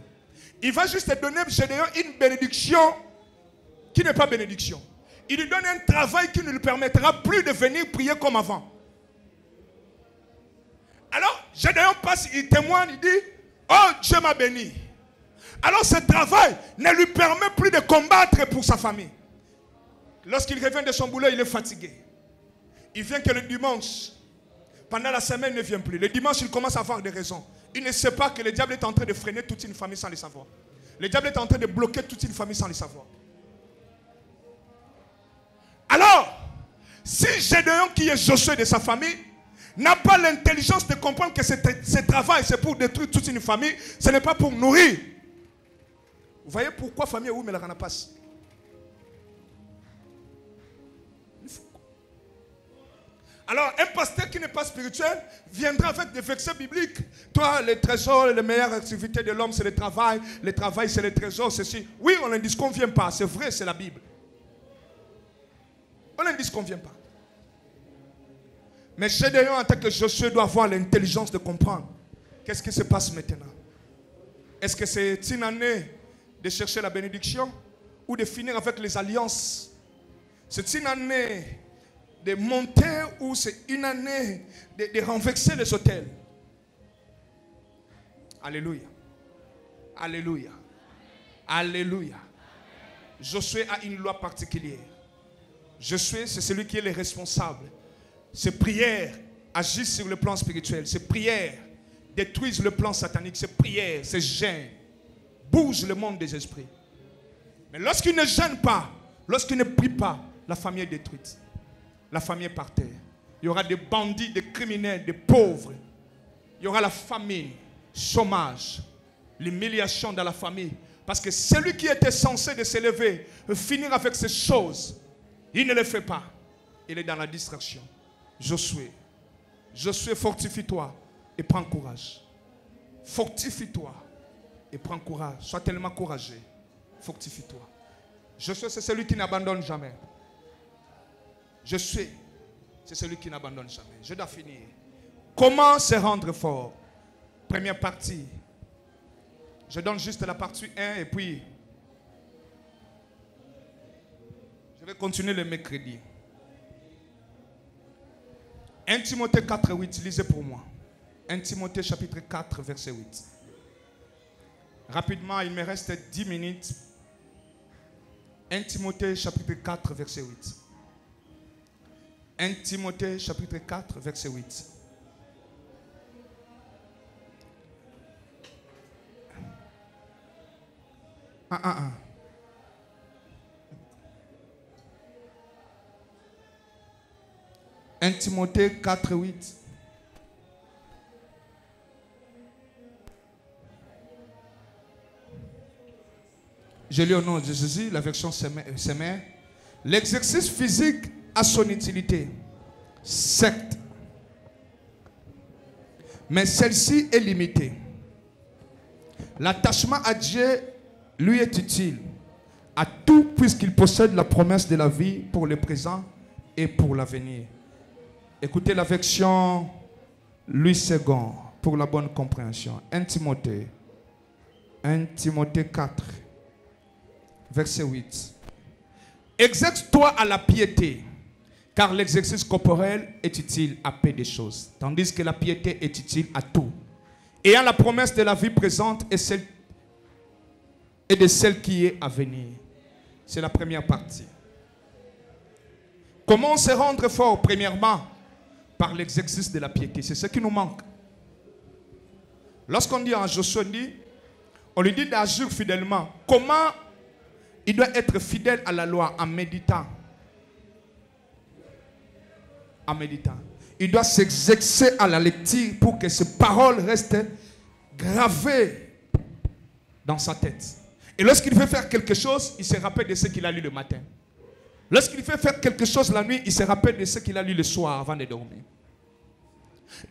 Il va juste donner Gédéon une bénédiction qui n'est pas bénédiction. Il lui donne un travail qui ne lui permettra plus de venir prier comme avant. Alors, Gédéon passe, il témoigne, il dit, oh, Dieu m'a béni. Alors, ce travail ne lui permet plus de combattre pour sa famille. Lorsqu'il revient de son boulot, il est fatigué. Il vient que le dimanche. Pendant la semaine, il ne vient plus. Le dimanche, il commence à avoir des raisons. Il ne sait pas que le diable est en train de freiner toute une famille sans le savoir. Le diable est en train de bloquer toute une famille sans le savoir. Alors, si Gédéon, qui est Josué de sa famille, n'a pas l'intelligence de comprendre que ce travail, c'est pour détruire toute une famille, ce n'est pas pour nourrir. Vous voyez pourquoi famille est où mais la rana passe? Alors, un pasteur qui n'est pas spirituel viendra avec des versets bibliques. Toi, les trésors, les meilleures activités de l'homme, c'est le travail. Le travail, c'est le trésor, ceci. Oui, on ne disconvient pas. C'est vrai, c'est la Bible. On ne disconvient pas. Mais Gédéon, en tant que Josué, doit avoir l'intelligence de comprendre. Qu'est-ce qui se passe maintenant? Est-ce que c'est une année de chercher la bénédiction ou de finir avec les alliances? C'est une année de monter ou c'est une année de renverser les autels? Alléluia. Alléluia. Alléluia. Josué a une loi particulière. Josué, c'est celui qui est le responsable. Ses prières agissent sur le plan spirituel. Ses prières détruisent le plan satanique. Ses prières, ses jeûnes bougent le monde des esprits. Mais lorsqu'il ne jeûne pas, lorsqu'il ne prie pas, la famille est détruite. La famille est par terre. Il y aura des bandits, des criminels, des pauvres. Il y aura la famine, chômage, l'humiliation dans la famille. Parce que celui qui était censé de s'élever, finir avec ces choses, il ne le fait pas. Il est dans la distraction. Josué, fortifie-toi et prends courage. Fortifie-toi et prends courage. Sois tellement courageux. Fortifie-toi. Josué, c'est celui qui n'abandonne jamais. Josué, c'est celui qui n'abandonne jamais. Je dois finir. Comment se rendre fort? Première partie. Je donne juste la partie 1 et puis je vais continuer le mercredi. 1 Timothée 4, 8, lisez pour moi. 1 Timothée chapitre 4, verset 8. Rapidement, il me reste 10 minutes. 1 Timothée chapitre 4, verset 8. 1 Timothée chapitre 4, verset 8. Un Timothée 4, 8. Je lis au nom de Jésus, la version Semmer. L'exercice physique a son utilité, certes, mais celle-ci est limitée. L'attachement à Dieu lui est utile à tout puisqu'il possède la promesse de la vie pour le présent et pour l'avenir. Écoutez la version Louis II pour la bonne compréhension. 1 Timothée 4, verset 8. Exerce-toi à la piété, car l'exercice corporel est utile à peu de choses, tandis que la piété est utile à tout, ayant la promesse de la vie présente et de celle qui est à venir. C'est la première partie. Comment se rendre fort? Premièrement, par l'exercice de la piété. C'est ce qui nous manque. Lorsqu'on dit en Josué, On lui dit d'agir fidèlement. Comment il doit être fidèle à la loi? En méditant. En méditant. Il doit s'exercer à la lecture pour que ces paroles restent gravées dans sa tête. Et lorsqu'il veut faire quelque chose, il se rappelle de ce qu'il a lu le matin. Lorsqu'il veut faire quelque chose la nuit, il se rappelle de ce qu'il a lu le soir avant de dormir.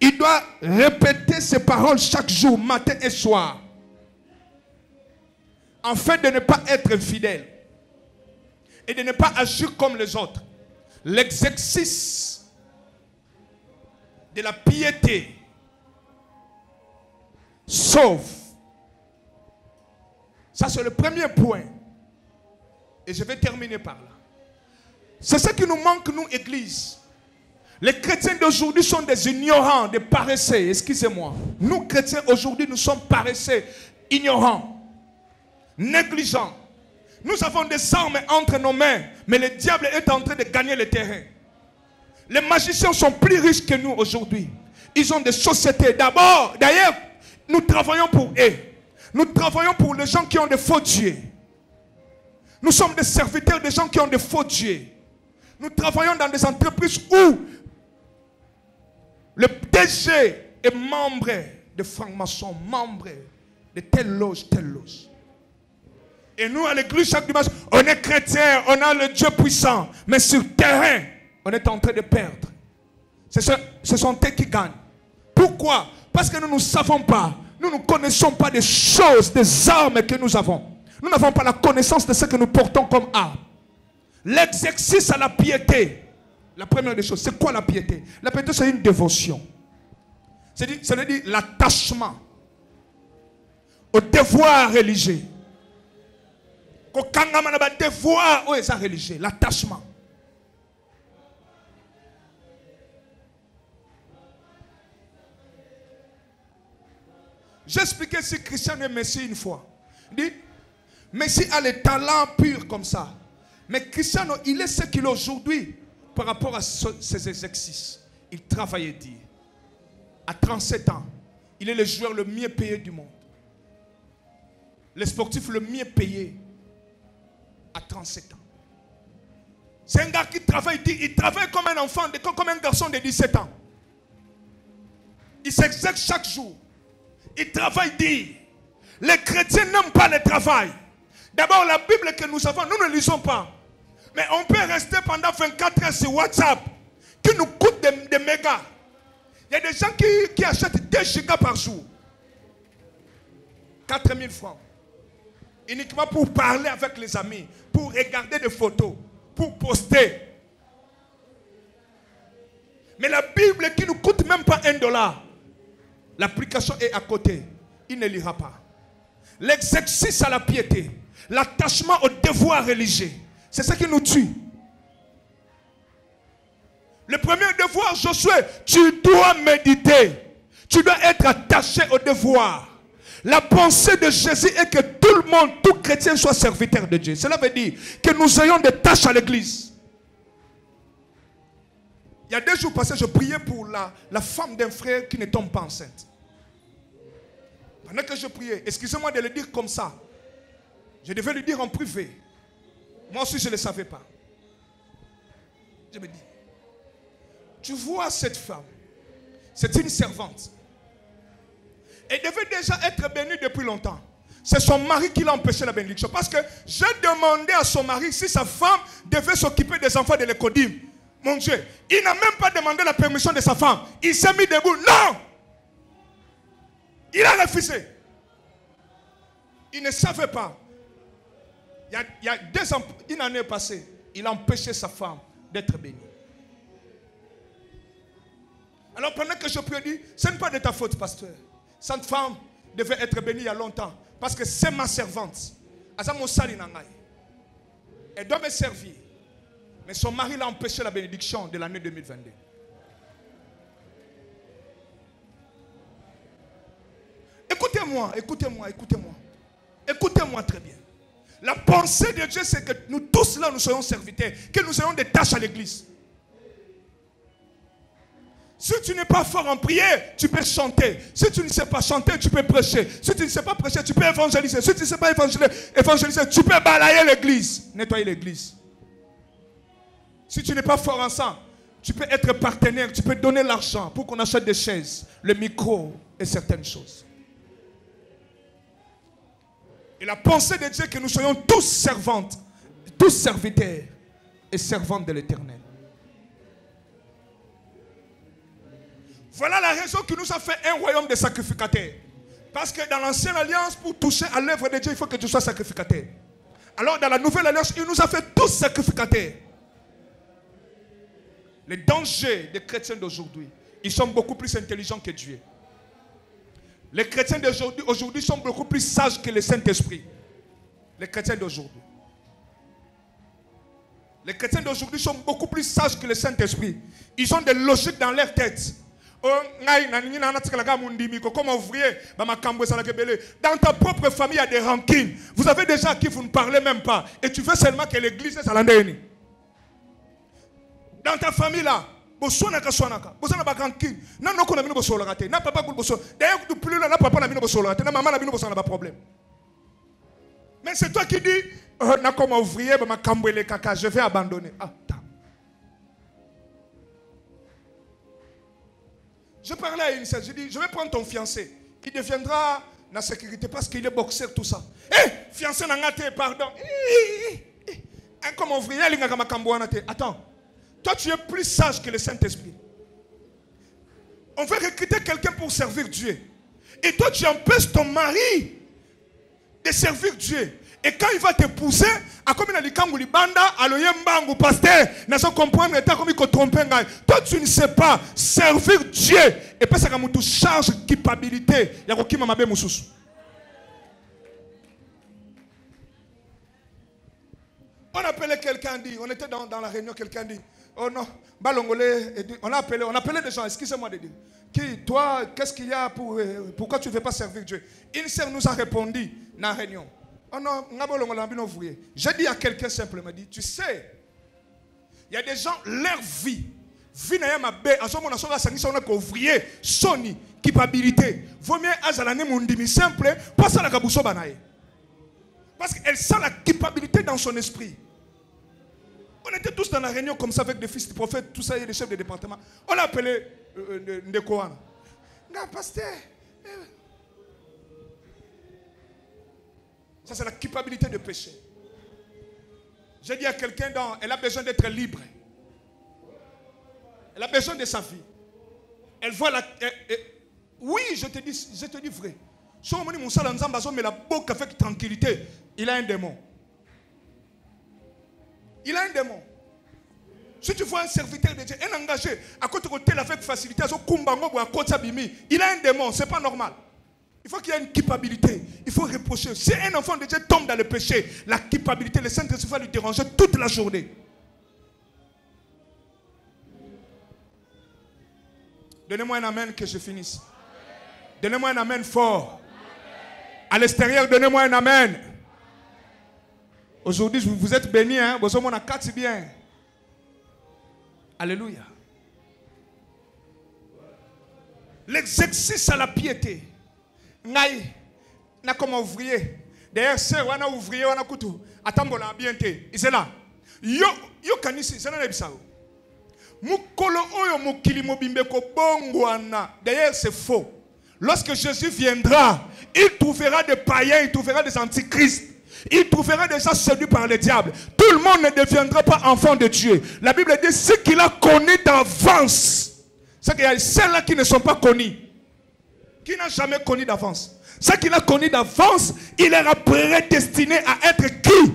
Il doit répéter ces paroles chaque jour, matin et soir, afin de ne pas être fidèle et de ne pas agir comme les autres. L'exercice de la piété sauve. Ça, c'est le premier point. Et je vais terminer par là. C'est ce qui nous manque, nous, Église. Les chrétiens d'aujourd'hui sont des ignorants, des paresseux. Excusez-moi. Nous, chrétiens, aujourd'hui, nous sommes paresseux, ignorants, négligents. Nous avons des armes entre nos mains, mais le diable est en train de gagner le terrain. Les magiciens sont plus riches que nous aujourd'hui. Ils ont des sociétés. D'abord, d'ailleurs, nous travaillons pour eux. Nous travaillons pour les gens qui ont des faux dieux. Nous sommes des serviteurs des gens qui ont des faux dieux. Nous travaillons dans des entreprises où le DG est membre de franc-maçon, membre de telle loge, telle loge. Et nous, à l'église, chaque dimanche, on est chrétien, on a le Dieu puissant. Mais sur le terrain, on est en train de perdre. Ce sont eux qui gagnent. Pourquoi? Parce que nous ne savons pas. Nous ne connaissons pas des choses, des armes que nous avons. Nous n'avons pas la connaissance de ce que nous portons comme armes. L'exercice à la piété. La première des choses, c'est quoi la piété? La piété, c'est une dévotion. C'est-à-dire l'attachement au devoir religieux. Au devoir religieux, l'attachement. J'ai expliqué si Christian est Messie une fois. Il dit, Messie a le talent pur comme ça. Mais Cristiano, il est ce qu'il est aujourd'hui par rapport à ses exercices. Il travaillait dur. À 37 ans, il est le joueur le mieux payé du monde. Le sportif le mieux payé à 37 ans. C'est un gars qui travaille dur. Il travaille comme un enfant, comme un garçon de 17 ans. Il s'exerce chaque jour. Il travaille dur. Les chrétiens n'aiment pas le travail. D'abord, la Bible que nous avons, nous ne lisons pas. Mais on peut rester pendant 24 heures sur WhatsApp, qui nous coûte des mégas. Il y a des gens qui achètent 2 gigas par jour. 4000 francs. Uniquement pour parler avec les amis, pour regarder des photos, pour poster. Mais la Bible qui ne nous coûte même pas $1, l'application est à côté. Il ne lira pas. L'exercice à la piété, l'attachement au devoir religieux, c'est ce qui nous tue. Le premier devoir, Josué, tu dois méditer. Tu dois être attaché au devoir. La pensée de Jésus est que tout le monde, tout chrétien soit serviteur de Dieu. Cela veut dire que nous ayons des tâches à l'église. Il y a 2 jours passés, je priais pour la femme d'un frère qui ne tombe pas enceinte. Pendant que je priais, excusez-moi de le dire comme ça. Je devais le dire en privé. Moi aussi, je ne le savais pas. Je me dis, tu vois cette femme, c'est une servante. Elle devait déjà être bénie depuis longtemps. C'est son mari qui l'a empêché la bénédiction. Parce que j'ai demandé à son mari si sa femme devait s'occuper des enfants de l'écodim. Mon Dieu, il n'a même pas demandé la permission de sa femme. Il s'est mis debout. Non! Il a refusé. Il ne savait pas. Il y a une année passée, il a empêché sa femme d'être bénie. Alors pendant que je prie, je dis, ce n'est pas de ta faute, pasteur. Cette femme devait être bénie il y a longtemps. Parce que c'est ma servante. Elle doit me servir. Mais son mari l'a empêché la bénédiction de l'année 2022. Écoutez-moi, écoutez-moi, écoutez-moi. Écoutez-moi très bien. La pensée de Dieu, c'est que nous tous là, nous soyons serviteurs. Que nous ayons des tâches à l'église. Si tu n'es pas fort en prière, tu peux chanter. Si tu ne sais pas chanter, tu peux prêcher. Si tu ne sais pas prêcher, tu peux évangéliser. Si tu ne sais pas évangéliser, tu peux balayer l'église, nettoyer l'église. Si tu n'es pas fort en ça, tu peux être partenaire, tu peux donner l'argent pour qu'on achète des chaises, le micro et certaines choses. Et la pensée de Dieu est que nous soyons tous servantes, tous serviteurs et servantes de l'Éternel. Voilà la raison qui nous a fait un royaume de sacrificateurs. Parce que dans l'ancienne alliance, pour toucher à l'œuvre de Dieu, il faut que tu sois sacrificateur. Alors dans la nouvelle alliance, il nous a fait tous sacrificateurs. Les dangers des chrétiens d'aujourd'hui, ils sont beaucoup plus intelligents que Dieu. Les chrétiens d'aujourd'hui sont beaucoup plus sages que le Saint-Esprit. Les chrétiens d'aujourd'hui. Les chrétiens d'aujourd'hui sont beaucoup plus sages que le Saint-Esprit. Ils ont des logiques dans leur tête. Comme ouvrier, dans ta propre famille, il y a des rancines. Vous avez des gens à qui vous ne parlez même pas. Et tu veux seulement que l'église est salandéni. Dans ta famille là, mais c'est toi qui dis, comme ouvrier, je vais abandonner. Je parlais à une sœur, je dis, je vais prendre ton fiancé. Il deviendra la sécurité parce qu'il est boxeur, tout ça. Fiancé n'a pas pardon. Comme ouvrier, il n'a pas attends, toi tu es plus sage que le Saint-Esprit. On veut recruter quelqu'un pour servir Dieu. Et toi tu empêches ton mari de servir Dieu. Et quand il va t'épouser, toi tu ne sais pas servir Dieu. Et puis ça te charge de culpabilité. On appelait quelqu'un, dit, on était dans la réunion, quelqu'un dit, oh non, on appelait des gens, excusez-moi de dire, toi, qu'est-ce qu'il y a pourquoi tu ne veux pas servir Dieu? Une sœur nous a répondu dans la réunion. Oh non, j'ai dit à quelqu'un simplement, dit, tu sais, il y a des gens, leur vie à ce moment-là, on a ouvrier, soni, culpabilité. Vaut mieux azalane mundimi simple, pas ça la kabuso banaye. Parce qu'elle sent la culpabilité dans son esprit. On était tous dans la réunion comme ça avec des fils de prophètes, tout ça, et des chefs de département. On l'a appelé Ndekoana. Pasteur. Ça, c'est la culpabilité de péché. J'ai dit à quelqu'un, elle a besoin d'être libre. Elle a besoin de sa vie. Elle voit la... oui, je te dis vrai. Si on me dit mais la boucle avec tranquillité, il a un démon. Il a un démon. Si tu vois un serviteur de Dieu, un engagé, à côté de côté avec facilité, il a un démon, c'est pas normal. Il faut qu'il y ait une culpabilité. Il faut reprocher. Si un enfant de Dieu tombe dans le péché, la culpabilité, le Saint-Esprit va lui déranger toute la journée. Donnez-moi un amen que je finisse. Donnez-moi un amen fort. À l'extérieur, donnez-moi un amen. Aujourd'hui, vous êtes bénis, hein? Vous avez 4 bien. Alléluia. L'exercice à la piété. Ngai, na comme ouvrier. D'ailleurs, c'est wana ouvrier wana kutu. Atambola bienté. Il est là. Yo kanisi, c'est là le bisao. Mukolo oyo mukili mobimbe ko bongwana. D'ailleurs, c'est faux. Lorsque Jésus viendra, il trouvera des païens, il trouvera des antichrists. Il trouvera des gens séduits par le diable. Tout le monde ne deviendra pas enfant de Dieu. La Bible dit ce qu'il a connu d'avance. C'est qu'il y a ceux-là qui ne sont pas connus. Qui n'a jamais connu d'avance. Ce qu'il a connu d'avance, il est prédestiné à être qui?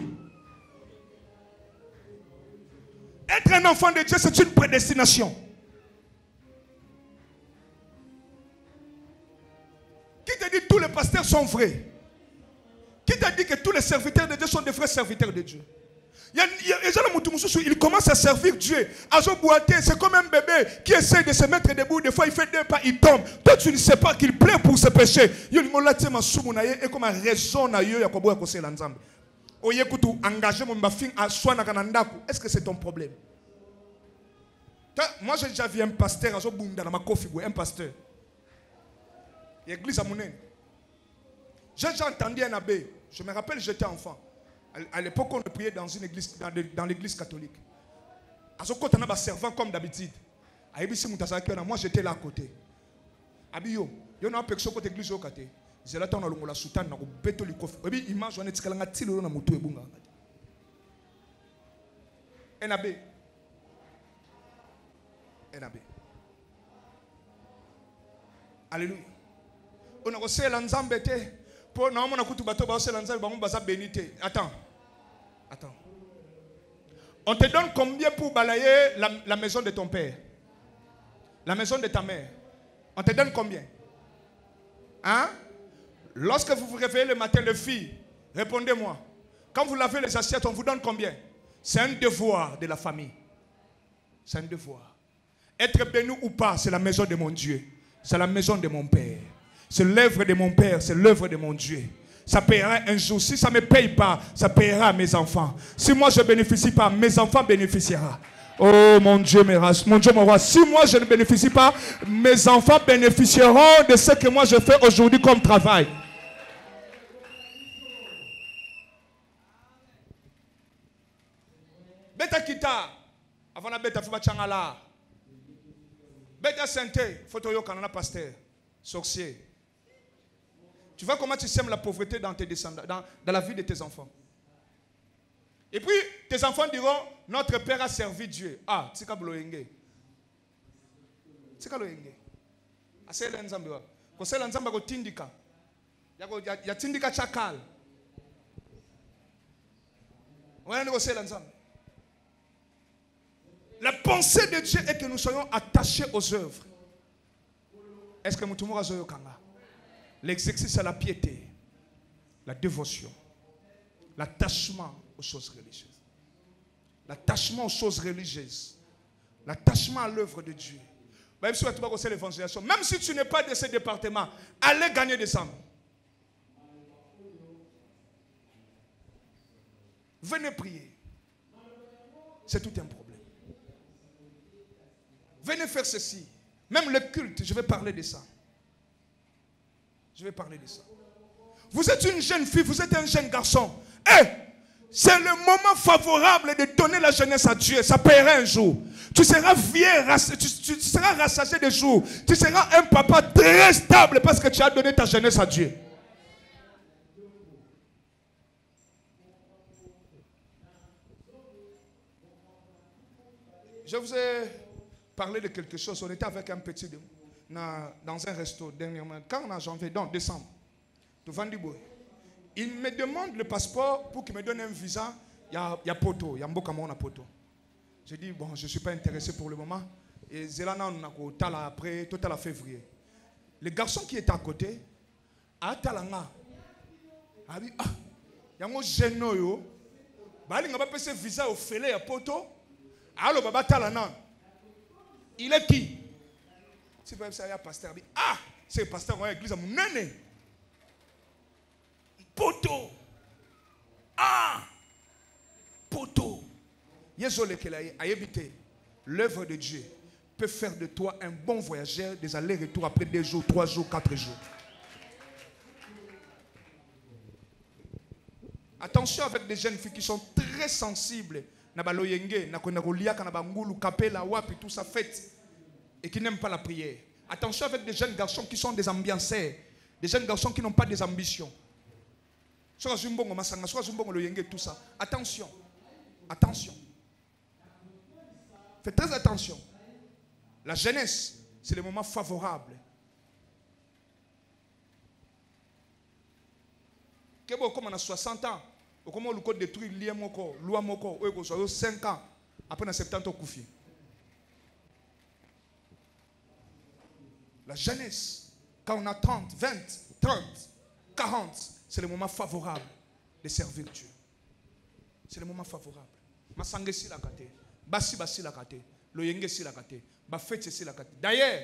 Être un enfant de Dieu, c'est une prédestination. Qui te dit que tous les pasteurs sont vrais? Qui t'a dit que tous les serviteurs de Dieu sont des vrais serviteurs de Dieu? Il commence à servir Dieu. C'est comme un bébé qui essaie de se mettre debout. Des fois, il fait 2 pas, il tombe. Toi, tu ne sais pas qu'il plaît pour ses péchés. Est-ce que c'est ton problème? Moi, j'ai déjà vu un pasteur, un pasteur. L'église à Mounen. J'ai déjà entendu un abbé. Je me rappelle, j'étais enfant. À l'époque, on priait dans une église, dans l'église catholique. À ce côté, on a un servant comme d'habitude. Moi, j'étais là à côté. Abiyo, il y a un peu de côté l'église au côté. C'est là qu'on a le soutane, on a beto le coffre. Et puis, image, on est tiré dans tilo na moto et bunga. Un abbé. Alléluia. On a reçu l'ensemble pour nous on a coutu bateau ba l'ensemble ba baza bénité. Attends. On te donne combien pour balayer la maison de ton père? La maison de ta mère. On te donne combien? Hein? Lorsque vous vous réveillez le matin, les filles, répondez-moi. Quand vous lavez les assiettes, on vous donne combien? C'est un devoir de la famille. C'est un devoir. Être béni ou pas, c'est la maison de mon Dieu. C'est la maison de mon Père. C'est l'œuvre de mon Père, c'est l'œuvre de mon Dieu. Ça paiera un jour. Si ça ne me paye pas, ça paiera à mes enfants. Si moi je ne bénéficie pas, mes enfants bénéficieront. Oh mon Dieu, mon Dieu, mon roi. Si moi je ne bénéficie pas, mes enfants bénéficieront de ce que moi je fais aujourd'hui comme travail. Beta kita, avant la beta fuba changala. Beta santé, photo yo kanana pasteur, sorcier. Tu vois comment tu sèmes la pauvreté dans tes descendants, dans la vie de tes enfants. Et puis, tes enfants diront, notre père a servi Dieu. Ah, tika bloyenge. Tika bloyenge. Asela nzambe. Kosela nzamba ko tindika. Ya tindika chakal. Wana kosela nzamba. La pensée de Dieu est que nous soyons attachés aux œuvres. Est-ce que nous sommes attachés? L'exercice à la piété, la dévotion, l'attachement aux choses religieuses. L'attachement aux choses religieuses. L'attachement à l'œuvre de Dieu. Même si tu vas conseiller l'évangélisation, même si tu n'es pas de ce département, allez gagner des âmes. Venez prier. C'est tout un problème. Venez faire ceci. Même le culte, je vais parler de ça. Je vais parler de ça. Vous êtes une jeune fille, vous êtes un jeune garçon. C'est le moment favorable de donner la jeunesse à Dieu. Ça paiera un jour. Tu seras vieux, tu seras rassasié de jours. Tu seras un papa très stable parce que tu as donné ta jeunesse à Dieu. Je vous ai parlé de quelque chose. On était avec un petit dans un resto dernièrement. Quand on a janvier, donc décembre, de Vandiboy. Il me demande le passeport pour qu'il me donne un visa. Il y a poto, il y a Mbokamon à poto. J'ai dit, bon, je ne suis pas intéressé pour le moment. Et Zélana, on a après, tout à la février. Le garçon qui était à côté, a talanga. A dit, ah, il y a un jeune yo. Il n'a pas passé visa au félé à poto. Alors, baba talana. Il est qui? C'est pas ça, il y a pasteur. Ah, c'est le pasteur dans l'église à mon nene. Poto. Ah, poto. L'œuvre de Dieu peut faire de toi un bon voyageur des allers-retours après 2 jours, 3 jours, 4 jours. Attention avec des jeunes filles qui sont très sensibles. Tout ça fait et qui n'aiment pas la prière. Attention avec des jeunes garçons qui sont des ambianceurs, des jeunes garçons qui n'ont pas des ambitions. Tout ça. Attention. Attention. Faites très attention. La jeunesse, c'est le moment favorable. Comme on a 60 ans, comment on détruit l'IA moko, loi moko, 5 ans, après 70 ans, koufi. La jeunesse, quand on a 30, 20, 30, 40, c'est le moment favorable de servir Dieu. C'est le moment favorable. Masangé si la kate, basi la kate, loyenge si la kate, bafete si la kate. D'ailleurs,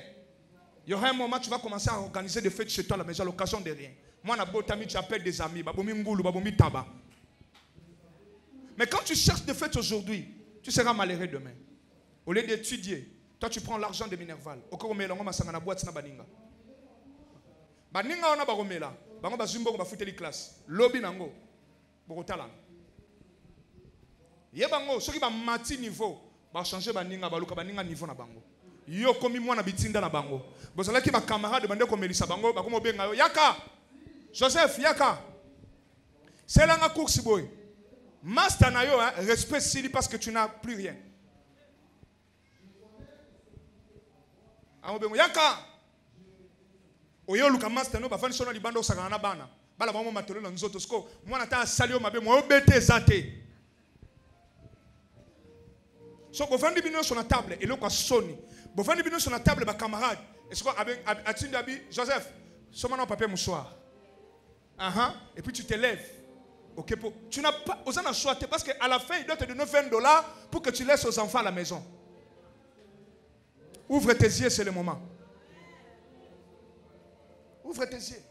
il y aura un moment où tu vas commencer à organiser des fêtes chez toi à la maison à l'occasion de rien. Moi, na botami, tu appelles des amis, babomi ngoulou, babomi taba. Mais quand tu cherches des fêtes aujourd'hui, tu seras malheureux demain. Au lieu d'étudier, Toi, tu prends l'argent de Minerval. Okoromela, on va boîte na baninga. Baninga on a baromela. Bango bazumbo ba futeli classe. Lobby nango. Bokotala. Yebango, ceux qui ba mati niveau, ba changer baninga baluka baninga niveau na bango. Yo komi mwana bitinda na bango. Bozala ki ba camarade bande ko melisa bango, ba ko mobenga yo. Yaka. Joseph Yaka. C'est là nga course boy. Master na yo, respect Sili parce que tu n'as plus rien. Amobengo Yaka. Oyo luka master no ba fani sona libando sakana na bana. Bala ba mo matolo na nzoto sko. Mwana ta salio mabe mo obete zate. So bovandi bino sur la table et le quoi sonne. Bovandi bino sur la table ba camarade. Est-ce qu'on avec Atindabi Joseph, somme papier mouchoir. Et puis tu te lèves. OK pour tu n'as pas osé en choisir parce que à la fin il doit te donner $20 pour que tu laisses aux enfants à la maison. Ouvre tes yeux, c'est le moment. Ouvre tes yeux.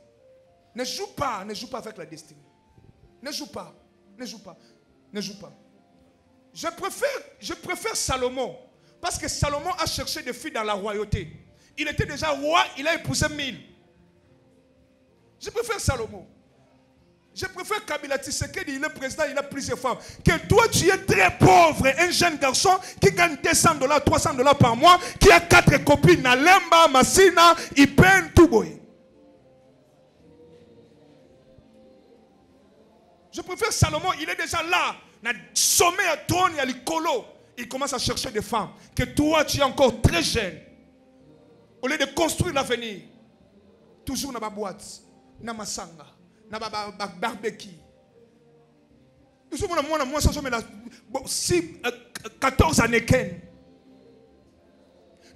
Ne joue pas avec la destinée. Ne joue pas. Je préfère Salomon. Parce que Salomon a cherché des filles dans la royauté. Il était déjà roi, il a épousé 1000. Je préfère Salomon. Je préfère Kabila Tshisekedi, il est président, il a plusieurs femmes. Que toi tu es très pauvre, un jeune garçon qui gagne $200, $300 par mois, qui a 4 copines, Nalemba, Massina, Ipen, Touboy. Je préfère Salomon, il est déjà là. Na sommet à trône, il y a l'icolo. Il commence à chercher des femmes. Que toi, tu es encore très jeune. Au lieu de construire l'avenir, toujours dans ma boîte, dans ma sanga, dans ma barbecue. Nous sommes moi, ça sommes là, 14 années.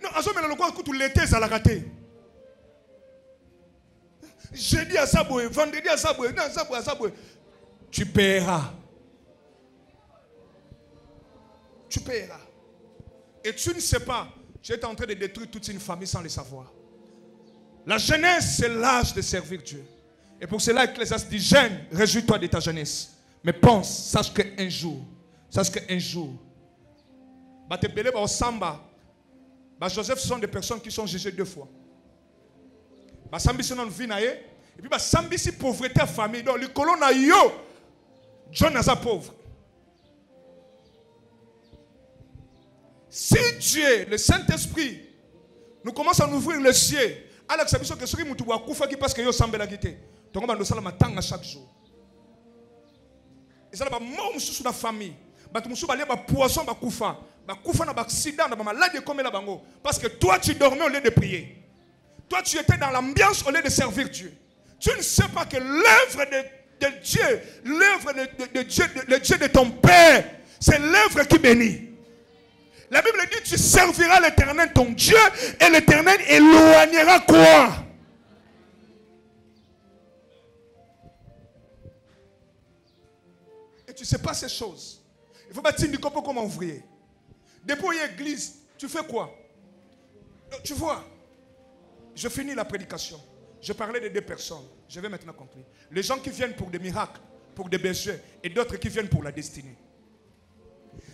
Non, à ce moment-là, le quoi, écoute, l'été, ça l'a raté. Jeudi à Saboué, vendredi à Saboué, non, à Saboué. Tu paieras. Tu paieras. Et tu ne sais pas, tu es en train de détruire toute une famille sans le savoir. La jeunesse, c'est l'âge de servir Dieu. Et pour cela, Ecclésiaste dit, jeune, réjouis-toi de ta jeunesse. Mais pense, sache qu'un jour, Batebele, Samba, Joseph, ce sont des personnes qui sont jugées 2 fois. Sambi, c'est une vie, et puis Sambi, c'est pauvreté à famille. Donc, le colon a yo, John n'a pauvre. Si Dieu, le Saint-Esprit, nous commence à ouvrir les cieux, alors que c'est que ce qui nous doit koufa qui parce que yo semble la guité. Donc on va nous salama tanga chaque jour. Et ça va mort sous la famille. Ba tu musu ba ba poison ba koufa na ba accident na ba maladie comme la bango parce que toi tu dormais au lieu de prier. Toi tu étais dans l'ambiance au lieu de servir Dieu. Tu ne sais pas que l'œuvre de Dieu, l'œuvre de Dieu, le Dieu de ton père, c'est l'œuvre qui bénit. La Bible dit tu serviras l'Éternel ton Dieu et l'Éternel éloignera quoi? Et tu ne sais pas ces choses. Il faut bâtir du copo comme ouvrier. Depuis l'église, tu fais quoi? Tu vois, je finis la prédication. Je parlais de 2 personnes. Je vais maintenant conclure. Les gens qui viennent pour des miracles, pour des besoins, et d'autres qui viennent pour la destinée.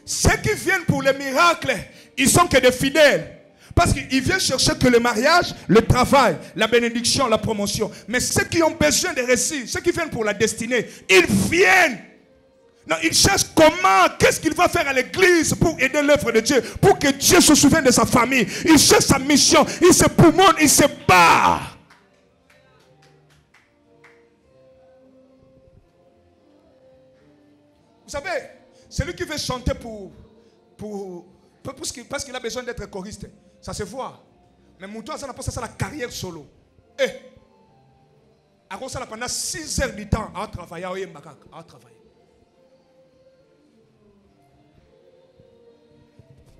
Ceux qui viennent pour les miracles, ils sont que des fidèles. Parce qu'ils viennent chercher que le mariage, le travail, la bénédiction, la promotion. Mais ceux qui ont besoin de récits, ceux qui viennent pour la destinée, ils viennent. Non, ils cherchent comment, qu'est-ce qu'il va faire à l'église pour aider l'œuvre de Dieu, pour que Dieu se souvienne de sa famille. Il cherche sa mission, il se poumonne, il se bat. Vous savez, celui qui veut chanter parce qu'il a besoin d'être choriste, ça se voit. Mais Moutou ça n'a pas ça la carrière solo. Après ça, pendant 6 heures du temps, à travailler, à travailler.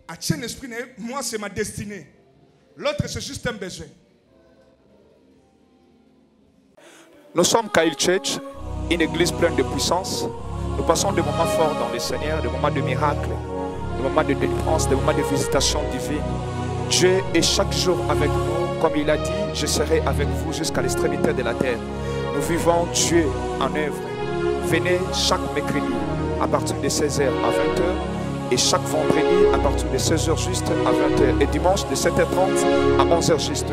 À tien esprit, moi c'est ma destinée. L'autre c'est juste un besoin. Nous sommes Kyle Church, une église pleine de puissance. Nous passons des moments forts dans le Seigneur, des moments de miracles, des moments de délivrance, des moments de visitation divine. Dieu est chaque jour avec nous. Comme il a dit, je serai avec vous jusqu'à l'extrémité de la terre. Nous vivons Dieu en œuvre. Venez chaque mercredi à partir de 16h à 20h Et chaque vendredi, à partir de 16h juste à 20h. Et dimanche, de 7h30 à 11h juste.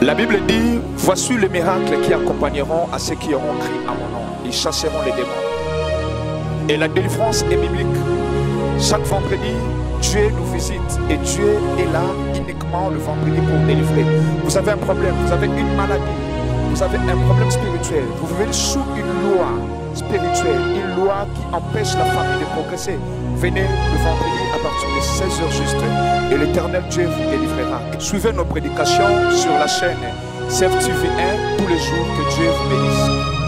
La Bible dit, voici les miracles qui accompagneront à ceux qui auront crié à mon nom. Ils chasseront les démons. Et la délivrance est biblique. Chaque vendredi, Dieu nous visite. Et Dieu est là uniquement le vendredi pour délivrer. Vous avez un problème, vous avez une maladie, vous avez un problème spirituel. Vous vivez sous une loi spirituelle, une loi qui empêche la famille de progresser. Venez le vendredi à partir de 16h juste et l'Éternel Dieu vous délivrera. Suivez nos prédications sur la chaîne CEF TV 1 tous les jours. Que Dieu vous bénisse.